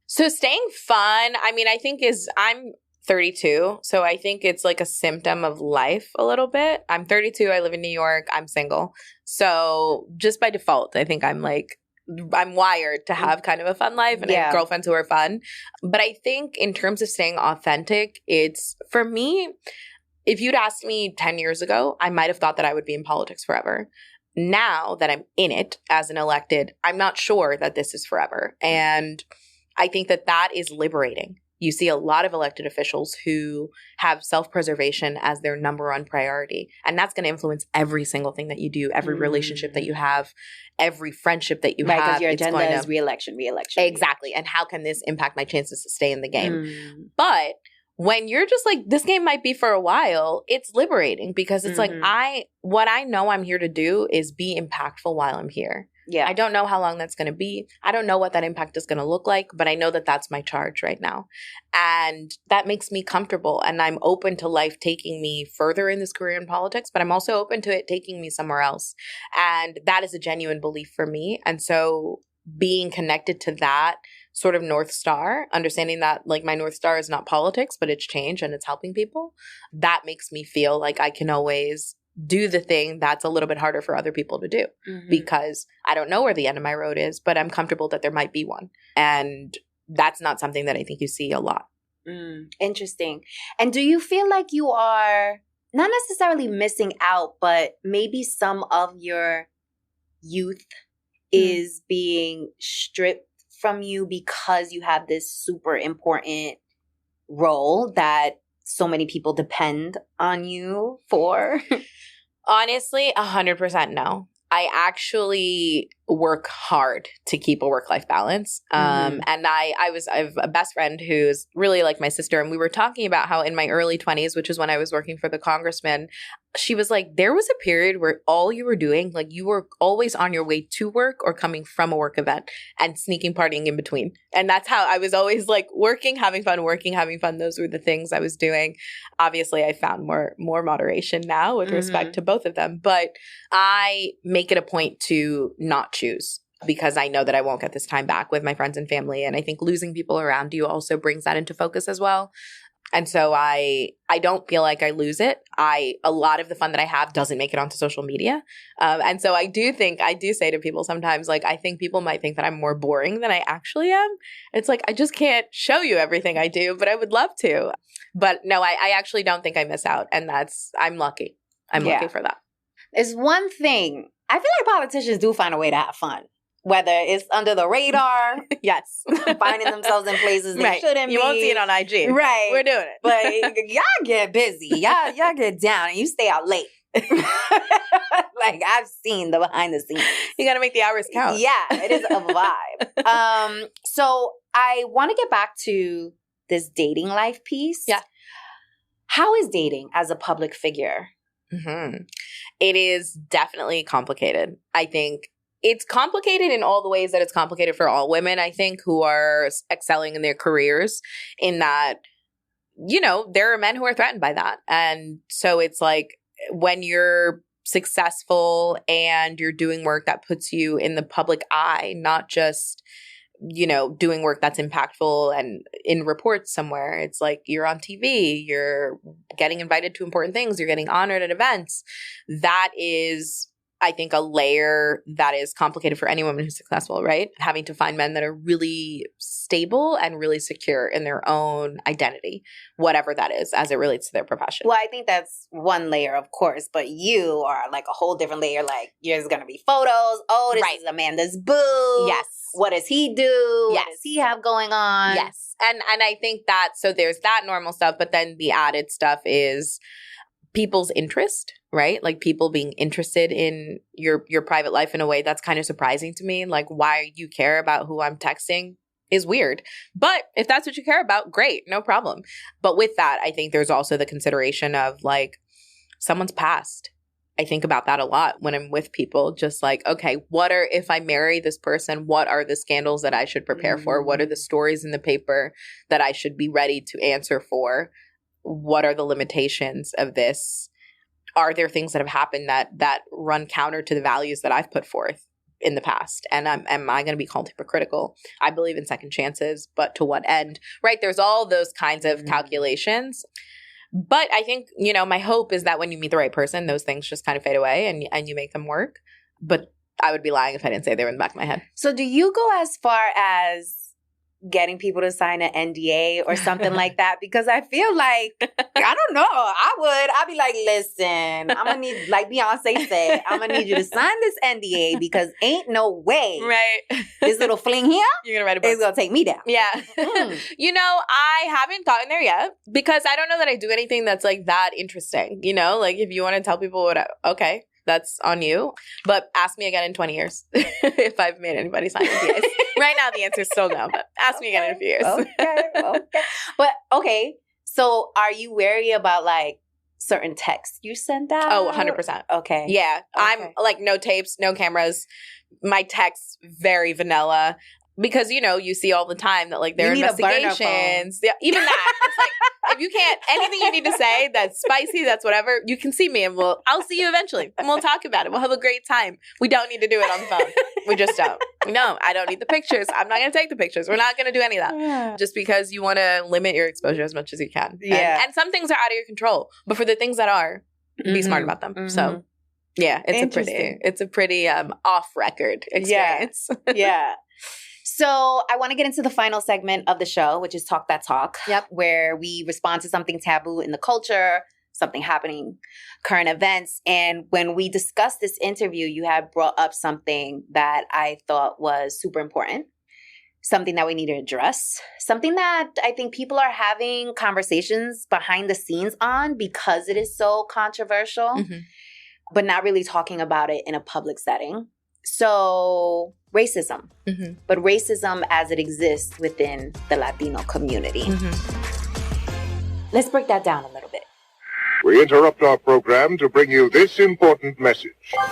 S2: So staying fun, I mean, I think I'm 32, so I think it's like a symptom of life a little bit. I'm 32, I live in New York, I'm single. So just by default, I think I'm wired to have kind of a fun life and I have girlfriends who are fun. But I think in terms of staying authentic, it's, for me, if you'd asked me 10 years ago, I might have thought that I would be in politics forever. Now that I'm in it as an elected, I'm not sure that this is forever. And I think that is liberating. You see a lot of elected officials who have self-preservation as their number one priority. And that's going to influence every single thing that you do, every relationship that you have, every friendship that you have.
S1: Because your agenda is re-election.
S2: Exactly. And how can this impact my chances to stay in the game? But when you're just like, this game might be for a while, it's liberating because it's like, what I know I'm here to do is be impactful while I'm here.
S1: Yeah.
S2: I don't know how long that's going to be. I don't know what that impact is going to look like, but I know that that's my charge right now. And that makes me comfortable. And I'm open to life taking me further in this career in politics, but I'm also open to it taking me somewhere else. And that is a genuine belief for me. And so being connected to that sort of North Star, understanding that like my North Star is not politics, but it's change and it's helping people, that makes me feel like I can always do the thing that's a little bit harder for other people to do because I don't know where the end of my road is, but I'm comfortable that there might be one. And that's not something that I think you see a lot.
S1: Interesting. And do you feel like you are not necessarily missing out, but maybe some of your youth is being stripped from you because you have this super important role that so many people depend on you for?
S2: Honestly, 100% no. I actually work hard to keep a work-life balance. And I have a best friend who's really like my sister. And we were talking about how in my early 20s, which is when I was working for the congressman, she was like, there was a period where all you were doing, like you were always on your way to work or coming from a work event and sneaking partying in between. And that's how I was always like working, having fun. Those were the things I was doing. Obviously, I found more moderation now with respect to both of them. But I make it a point to not choose because I know that I won't get this time back with my friends and family. And I think losing people around you also brings that into focus as well. And so I don't feel like I lose it. A lot of the fun that I have doesn't make it onto social media. And so I do say to people sometimes, like, I think people might think that I'm more boring than I actually am. It's like, I just can't show you everything I do, but I would love to. But no, I actually don't think I miss out. And I'm lucky. I'm lucky for that.
S1: There's one thing. I feel like politicians do find a way to have fun. Whether it's under the radar,
S2: yes,
S1: finding themselves in places they shouldn't be.
S2: You won't see it on IG.
S1: Right.
S2: We're doing it.
S1: But y'all get busy. Y'all get down and you stay out late. Like I've seen the behind the scenes.
S2: You got to make the hours count.
S1: Yeah, it is a vibe. So I want to get back to this dating life piece.
S2: Yeah.
S1: How is dating as a public figure?
S2: It is definitely complicated. I think it's complicated in all the ways that it's complicated for all women, I think, who are excelling in their careers, in that, you know, there are men who are threatened by that. And so it's like when you're successful and you're doing work that puts you in the public eye, not just, you know, doing work that's impactful and in reports somewhere. It's like you're on TV, you're getting invited to important things, you're getting honored at events. That is, I think, a layer that is complicated for any woman who's successful, right? Having to find men that are really stable and really secure in their own identity, whatever that is, as it relates to their profession.
S1: Well, I think that's one layer, of course, but you are like a whole different layer. Like, there's going to be photos. Oh, this is Amanda's boo.
S2: Yes.
S1: What does he do?
S2: Yes.
S1: What does he have going on?
S2: Yes. And I think that, so there's that normal stuff, but then the added stuff is people's interest, right? Like people being interested in your private life in a way that's kind of surprising to me. Like why you care about who I'm texting is weird. But if that's what you care about, great, no problem. But with that, I think there's also the consideration of like someone's past. I think about that a lot when I'm with people, just like, okay, if I marry this person, what are the scandals that I should prepare for? What are the stories in the paper that I should be ready to answer for? What are the limitations of this? Are there things that have happened that run counter to the values that I've put forth in the past? And am I going to be called hypocritical? I believe in second chances, but to what end? Right? There's all those kinds of calculations. But I think, you know, my hope is that when you meet the right person, those things just kind of fade away and you make them work. But I would be lying if I didn't say they were in the back of my head.
S1: So do you go as far as getting people to sign an NDA or something like that? Because I feel like, I don't know, I'd be like, listen, I'm going to need, like Beyonce said, I'm going to need you to sign this NDA because ain't no way this little fling here
S2: you're gonna write a book.
S1: is going to take me down.
S2: Yeah. You know, I haven't gotten there yet because I don't know that I do anything that's like that interesting. You know, like if you want to tell people okay, that's on you. But ask me again in 20 years if I've made anybody sign NDAs. Right now, the answer is still no, but ask me again in a few years.
S1: Okay. But, okay, so are you wary about, like, certain texts you send out?
S2: Oh, 100%.
S1: Okay.
S2: Yeah.
S1: Okay.
S2: I'm, like, no tapes, no cameras, my texts very vanilla. Because, you see all the time that, like, there are investigations. Yeah, even that. It's like, if you can't, anything you need to say that's spicy, that's whatever, you can see me and I'll see you eventually. And we'll talk about it. We'll have a great time. We don't need to do it on the phone. We just don't. No, I don't need the pictures. I'm not going to take the pictures. We're not going to do any of that. Yeah. Just because you want to limit your exposure as much as you can.
S1: Yeah.
S2: And some things are out of your control. But for the things that are, be smart about them. So, yeah, it's a pretty off-record experience.
S1: Yeah. So I want to get into the final segment of the show, which is Talk That Talk.
S2: Yep.
S1: Where we respond to something taboo in the culture, something happening, current events. And when we discussed this interview, you had brought up something that I thought was super important, something that we need to address, something that I think people are having conversations behind the scenes on because it is so controversial, but not really talking about it in a public setting. So racism, but racism as it exists within the Latino community. Let's break that down a little bit.
S3: We interrupt our program to bring you this important message.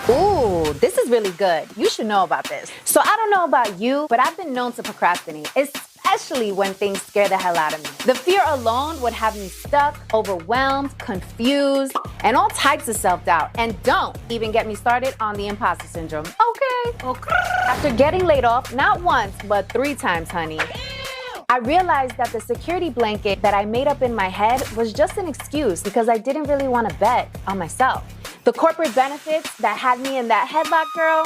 S1: Ooh, this is really good. You should know about this. So I don't know about you, but I've been known to procrastinate, especially when things scare the hell out of me. The fear alone would have me stuck, overwhelmed, confused, and all types of self-doubt. And don't even get me started on the imposter syndrome. Okay. After getting laid off, not once, but 3 times, honey, I realized that the security blanket that I made up in my head was just an excuse because I didn't really want to bet on myself. The corporate benefits that had me in that headlock, girl,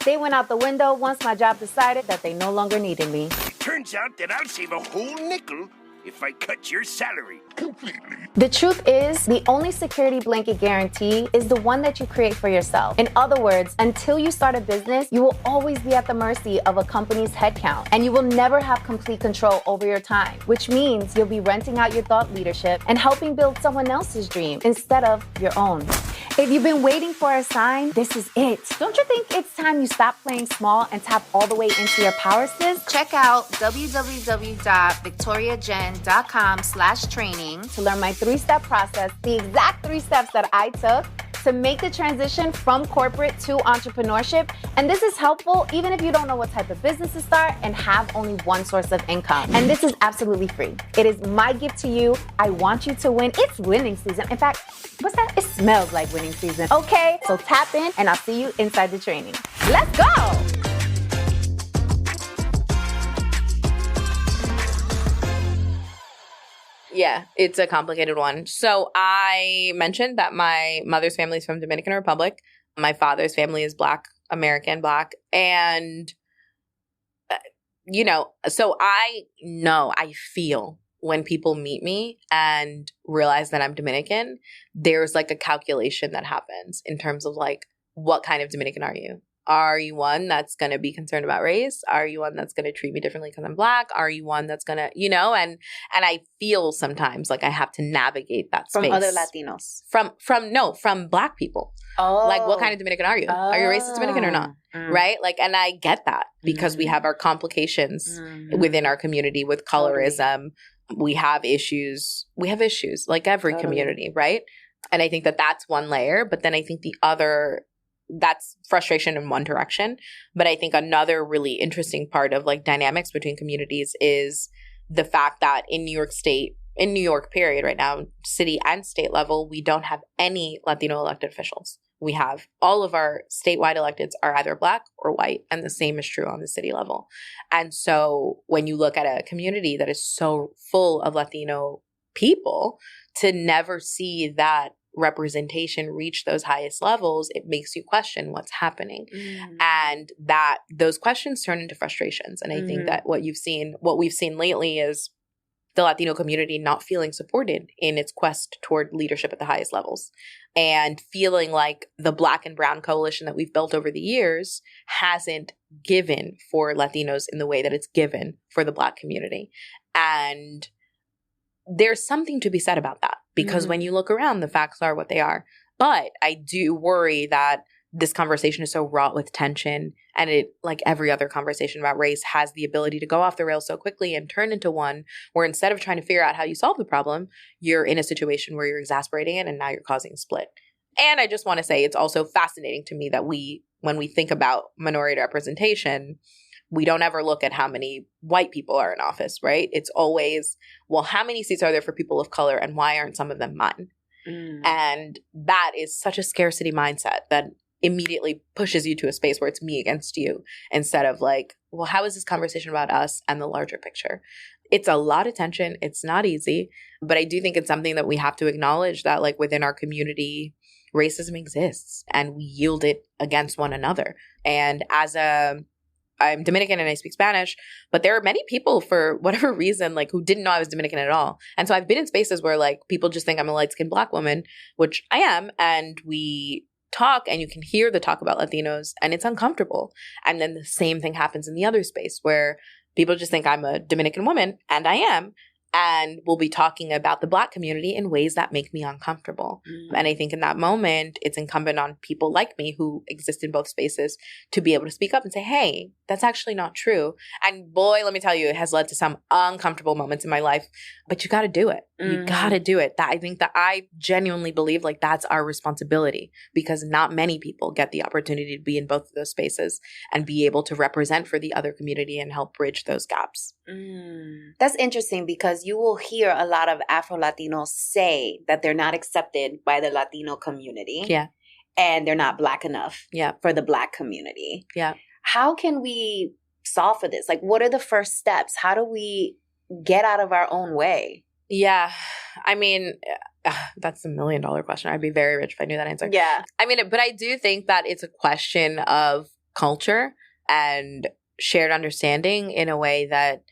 S1: they went out the window once my job decided that they no longer needed me.
S4: Turns out that I'll save a whole nickel if I cut your salary completely.
S1: The truth is, the only security blanket guarantee is the one that you create for yourself. In other words, until you start a business, you will always be at the mercy of a company's headcount, and you will never have complete control over your time, which means you'll be renting out your thought leadership and helping build someone else's dream instead of your own. If you've been waiting for a sign, this is it. Don't you think it's time you stop playing small and tap all the way into your power, sis? Check out www.victoriajen.com/training to learn my 3-step process, the exact 3 steps that I took to make the transition from corporate to entrepreneurship. And this is helpful even if you don't know what type of business to start and have only one source of income. And this is absolutely free. It is my gift to you. I want you to win. It's winning season. In fact, what's that? It smells like winning season. Okay, so tap in and I'll see you inside the training. Let's go!
S2: Yeah, it's a complicated one. So I mentioned that my mother's family is from Dominican Republic. My father's family is Black American, Black. And, so I feel when people meet me and realize that I'm Dominican, there's like a calculation that happens in terms of like, what kind of Dominican are you? Are you one that's going to be concerned about race? Are you one that's going to treat me differently because I'm Black? Are you one that's going to, and I feel sometimes like I have to navigate that space.
S1: From other Latinos?
S2: From Black people.
S1: Oh.
S2: Like, what kind of Dominican are you? Are you racist Dominican or not? Right? Like, and I get that because we have our complications within our community with colorism. We have issues like every community, right? And I think that that's one layer. But then I think the other, that's frustration in one direction. But I think another really interesting part of like dynamics between communities is the fact that in New York State, in New York period right now, city and state level, we don't have any Latino elected officials. We have all of our statewide electeds are either Black or white, and the same is true on the city level. And so when you look at a community that is so full of Latino people, to never see that representation reach those highest levels, it makes you question what's happening. And that those questions turn into frustrations. And I think that what we've seen lately is the Latino community not feeling supported in its quest toward leadership at the highest levels, and feeling like the Black and Brown coalition that we've built over the years hasn't given for Latinos in the way that it's given for the Black community. And there's something to be said about that, because when you look around, the facts are what they are. But I do worry that this conversation is so wrought with tension, and it, like every other conversation about race, has the ability to go off the rails so quickly and turn into one where instead of trying to figure out how you solve the problem, you're in a situation where you're exasperating it and now you're causing a split. And I just want to say it's also fascinating to me that when we think about minority representation, we don't ever look at how many white people are in office, right? It's always, well, how many seats are there for people of color and why aren't some of them mine? And that is such a scarcity mindset that immediately pushes you to a space where it's me against you instead of like, well, how is this conversation about us and the larger picture? It's a lot of tension. It's not easy, but I do think it's something that we have to acknowledge that like within our community, racism exists and we yield it against one another. And I'm Dominican and I speak Spanish, but there are many people for whatever reason, like who didn't know I was Dominican at all. And so I've been in spaces where like people just think I'm a light-skinned Black woman, which I am. And we talk and you can hear the talk about Latinos and it's uncomfortable. And then the same thing happens in the other space where people just think I'm a Dominican woman, and I am. And we'll be talking about the Black community in ways that make me uncomfortable. And I think in that moment, it's incumbent on people like me who exist in both spaces to be able to speak up and say, hey, that's actually not true. And boy, let me tell you, it has led to some uncomfortable moments in my life. But you got to do it. You got to do it. I think that I genuinely believe like that's our responsibility because not many people get the opportunity to be in both of those spaces and be able to represent for the other community and help bridge those gaps.
S1: That's interesting because you will hear a lot of Afro-Latinos say that they're not accepted by the Latino community.
S2: Yeah.
S1: And they're not Black enough for the Black community.
S2: Yeah.
S1: How can we solve for this? Like, what are the first steps? How do we get out of our own way?
S2: Yeah. I mean, that's $1 million question. I'd be very rich if I knew that answer.
S1: Yeah.
S2: I mean, but I do think that it's a question of culture and shared understanding in a way that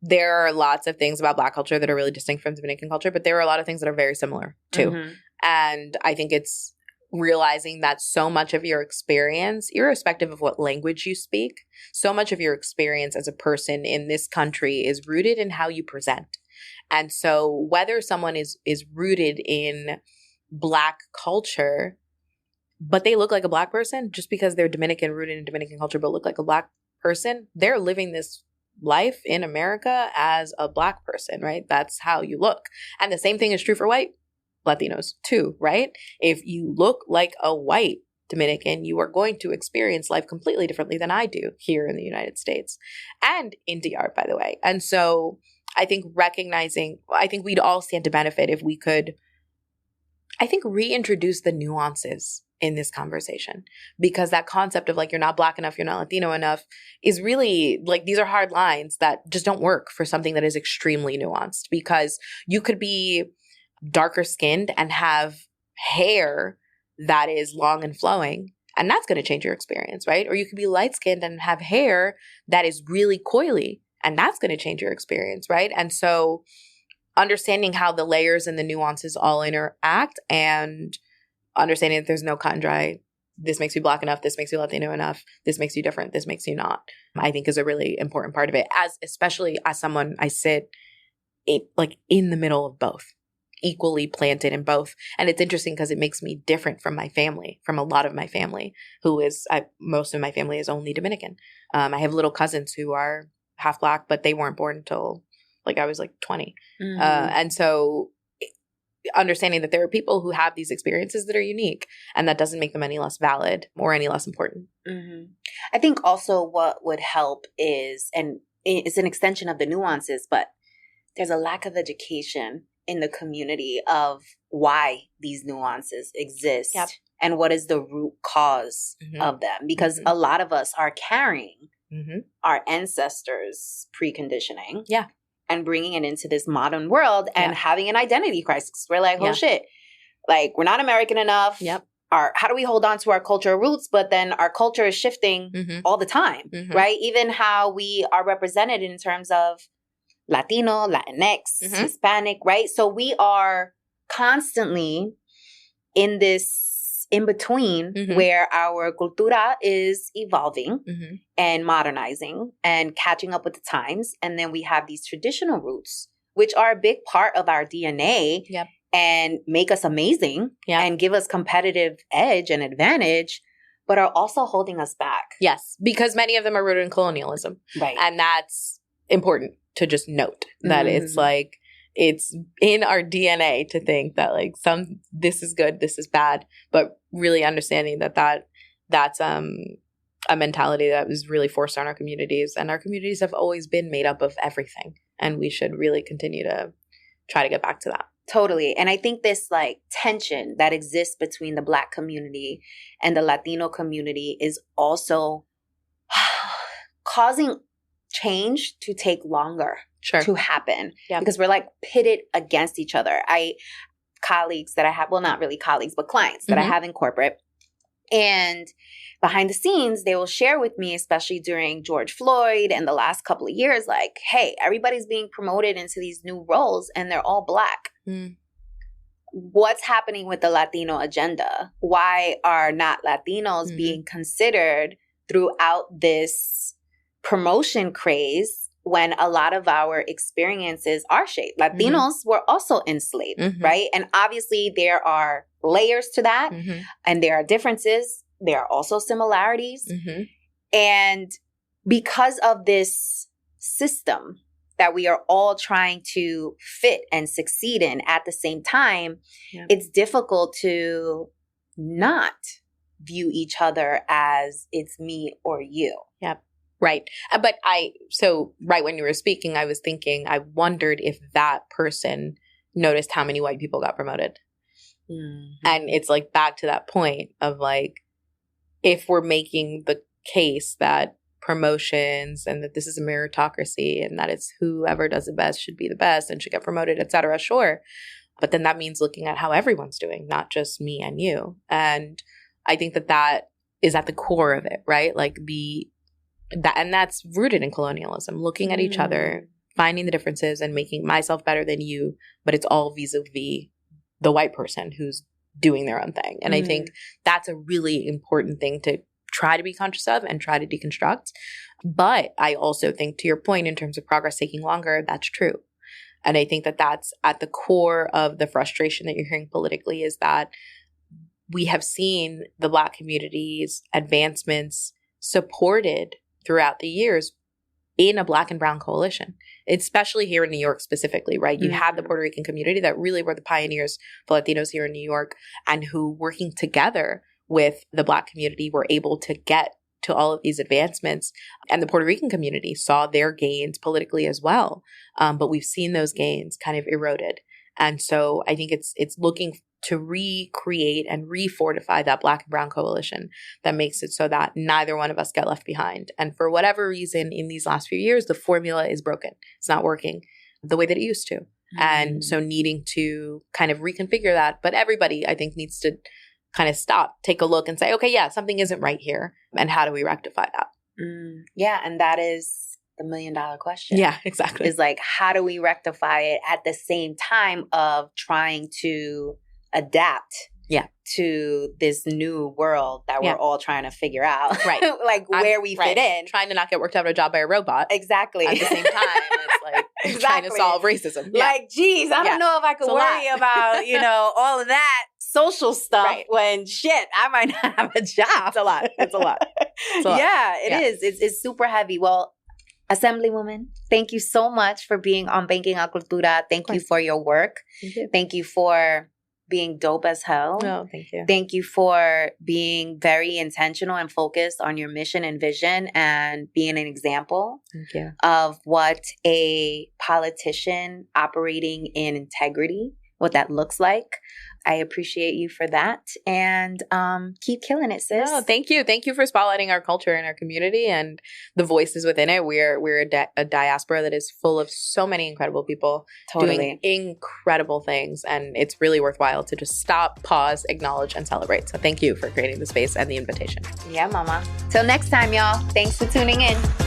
S2: there are lots of things about Black culture that are really distinct from Dominican culture, but there are a lot of things that are very similar too. And I think it's realizing that so much of your experience, irrespective of what language you speak, so much of your experience as a person in this country is rooted in how you present. And so whether someone is rooted in Black culture, but they look like a Black person, just because they're Dominican, rooted in Dominican culture, but look like a Black person, they're living this life in America as a Black person, right? That's how you look. And the same thing is true for white Latinos too, right? If you look like a white Dominican, you are going to experience life completely differently than I do here in the United States and in DR, by the way. And so I think I think we'd all stand to benefit if we could, I think, reintroduce the nuances in this conversation, because that concept of like, you're not Black enough, you're not Latino enough is really like, these are hard lines that just don't work for something that is extremely nuanced, because you could be darker skinned and have hair that is long and flowing, and that's going to change your experience, right? Or you could be light skinned and have hair that is really coily, and that's going to change your experience, right? And so understanding how the layers and the nuances all interact and understanding that there's no cut and dry, this makes you Black enough, this makes you Latino enough, this makes you different, this makes you not, I think is a really important part of it. Especially as someone, I sit in the middle of both, equally planted in both. And it's interesting because it makes me different from my family, from a lot of my family, most of my family is only Dominican. I have little cousins who are half Black, but they weren't born until I was 20. And so understanding that there are people who have these experiences that are unique, and that doesn't make them any less valid or any less important.
S1: I think also what would help is, and it's an extension of the nuances, but there's a lack of education in the community of why these nuances exist and what is the root cause of them. Because a lot of us are carrying our ancestors' preconditioning and bringing it into this modern world and having an identity crisis. We're like, oh shit, like we're not American enough. How do we hold on to our cultural roots? But then our culture is shifting all the time, right? Even how we are represented in terms of Latino, Latinx, Hispanic, right? So we are constantly in this in-between where our cultura is evolving and modernizing and catching up with the times. And then we have these traditional roots, which are a big part of our DNA and make us amazing and give us competitive edge and advantage, but are also holding us back.
S2: Yes, because many of them are rooted in colonialism.
S1: Right.
S2: And that's important to just note that it's like, it's in our DNA to think that like this is good, this is bad, but really understanding that's a mentality that was really forced on our communities, and our communities have always been made up of everything, and we should really continue to try to get back to that.
S1: Totally. And I think this like tension that exists between the Black community and the Latino community is also causing change to take longer to happen, because we're like pitted against each other. Colleagues that I have, well, not really colleagues, but clients that I have in corporate, and behind the scenes, they will share with me, especially during George Floyd and the last couple of years, like, hey, everybody's being promoted into these new roles and they're all Black. What's happening with the Latino agenda? Why are not Latinos being considered throughout this promotion craze when a lot of our experiences are shaped? Latinos were also enslaved, right? And obviously there are layers to that, and there are differences. There are also similarities. And because of this system that we are all trying to fit and succeed in at the same time, it's difficult to not view each other as it's me or you.
S2: Right. But right when you were speaking, I was thinking, I wondered if that person noticed how many white people got promoted. And it's like back to that point of like, if we're making the case that promotions and that this is a meritocracy and that it's whoever does the best should be the best and should get promoted, et cetera, sure. But then that means looking at how everyone's doing, not just me and you. And I think that is at the core of it, right? Like and that's rooted in colonialism, looking at each other, finding the differences and making myself better than you, but it's all vis-a-vis the white person who's doing their own thing. And I think that's a really important thing to try to be conscious of and try to deconstruct. But I also think, to your point, in terms of progress taking longer, that's true. And I think that's at the core of the frustration that you're hearing politically, is that we have seen the Black community's advancements supported throughout the years in a Black and brown coalition, especially here in New York specifically, right? You had the Puerto Rican community that really were the pioneers for Latinos here in New York, and who, working together with the Black community, were able to get to all of these advancements. And the Puerto Rican community saw their gains politically as well. But we've seen those gains kind of eroded. And so I think it's looking to recreate and refortify that Black and brown coalition that makes it so that neither one of us get left behind. And for whatever reason, in these last few years, the formula is broken. It's not working the way that it used to. And so needing to kind of reconfigure that. But everybody, I think, needs to kind of stop, take a look and say, okay, yeah, something isn't right here. And how do we rectify that?
S1: Yeah, and that is the $1 million question.
S2: Yeah, exactly.
S1: Is like, how do we rectify it at the same time of trying to adapt to this new world that we're all trying to figure out.
S2: Right.
S1: Like where we fit in.
S2: Trying to not get worked out of a job by a robot.
S1: Exactly.
S2: At the same time, it's like trying to solve racism.
S1: Like, geez, I don't know if I could worry about, all of that social stuff when shit, I might not have a job.
S2: It's a lot.
S1: Yeah, it is. It's super heavy. Well, Assemblywoman, thank you so much for being on Banking on Cultura. Thank you for your work. Thank you for being dope as hell.
S2: Oh, thank you.
S1: Thank you for being very intentional and focused on your mission and vision and being an example of what a politician operating in integrity, what that looks like. I appreciate you for that, and keep killing it, sis.
S2: Oh, thank you. Thank you for spotlighting our culture and our community and the voices within it. We're a diaspora that is full of so many incredible people doing incredible things, and it's really worthwhile to just stop, pause, acknowledge, and celebrate. So thank you for creating the space and the invitation.
S1: Yeah, mama. Till next time, y'all. Thanks for tuning in.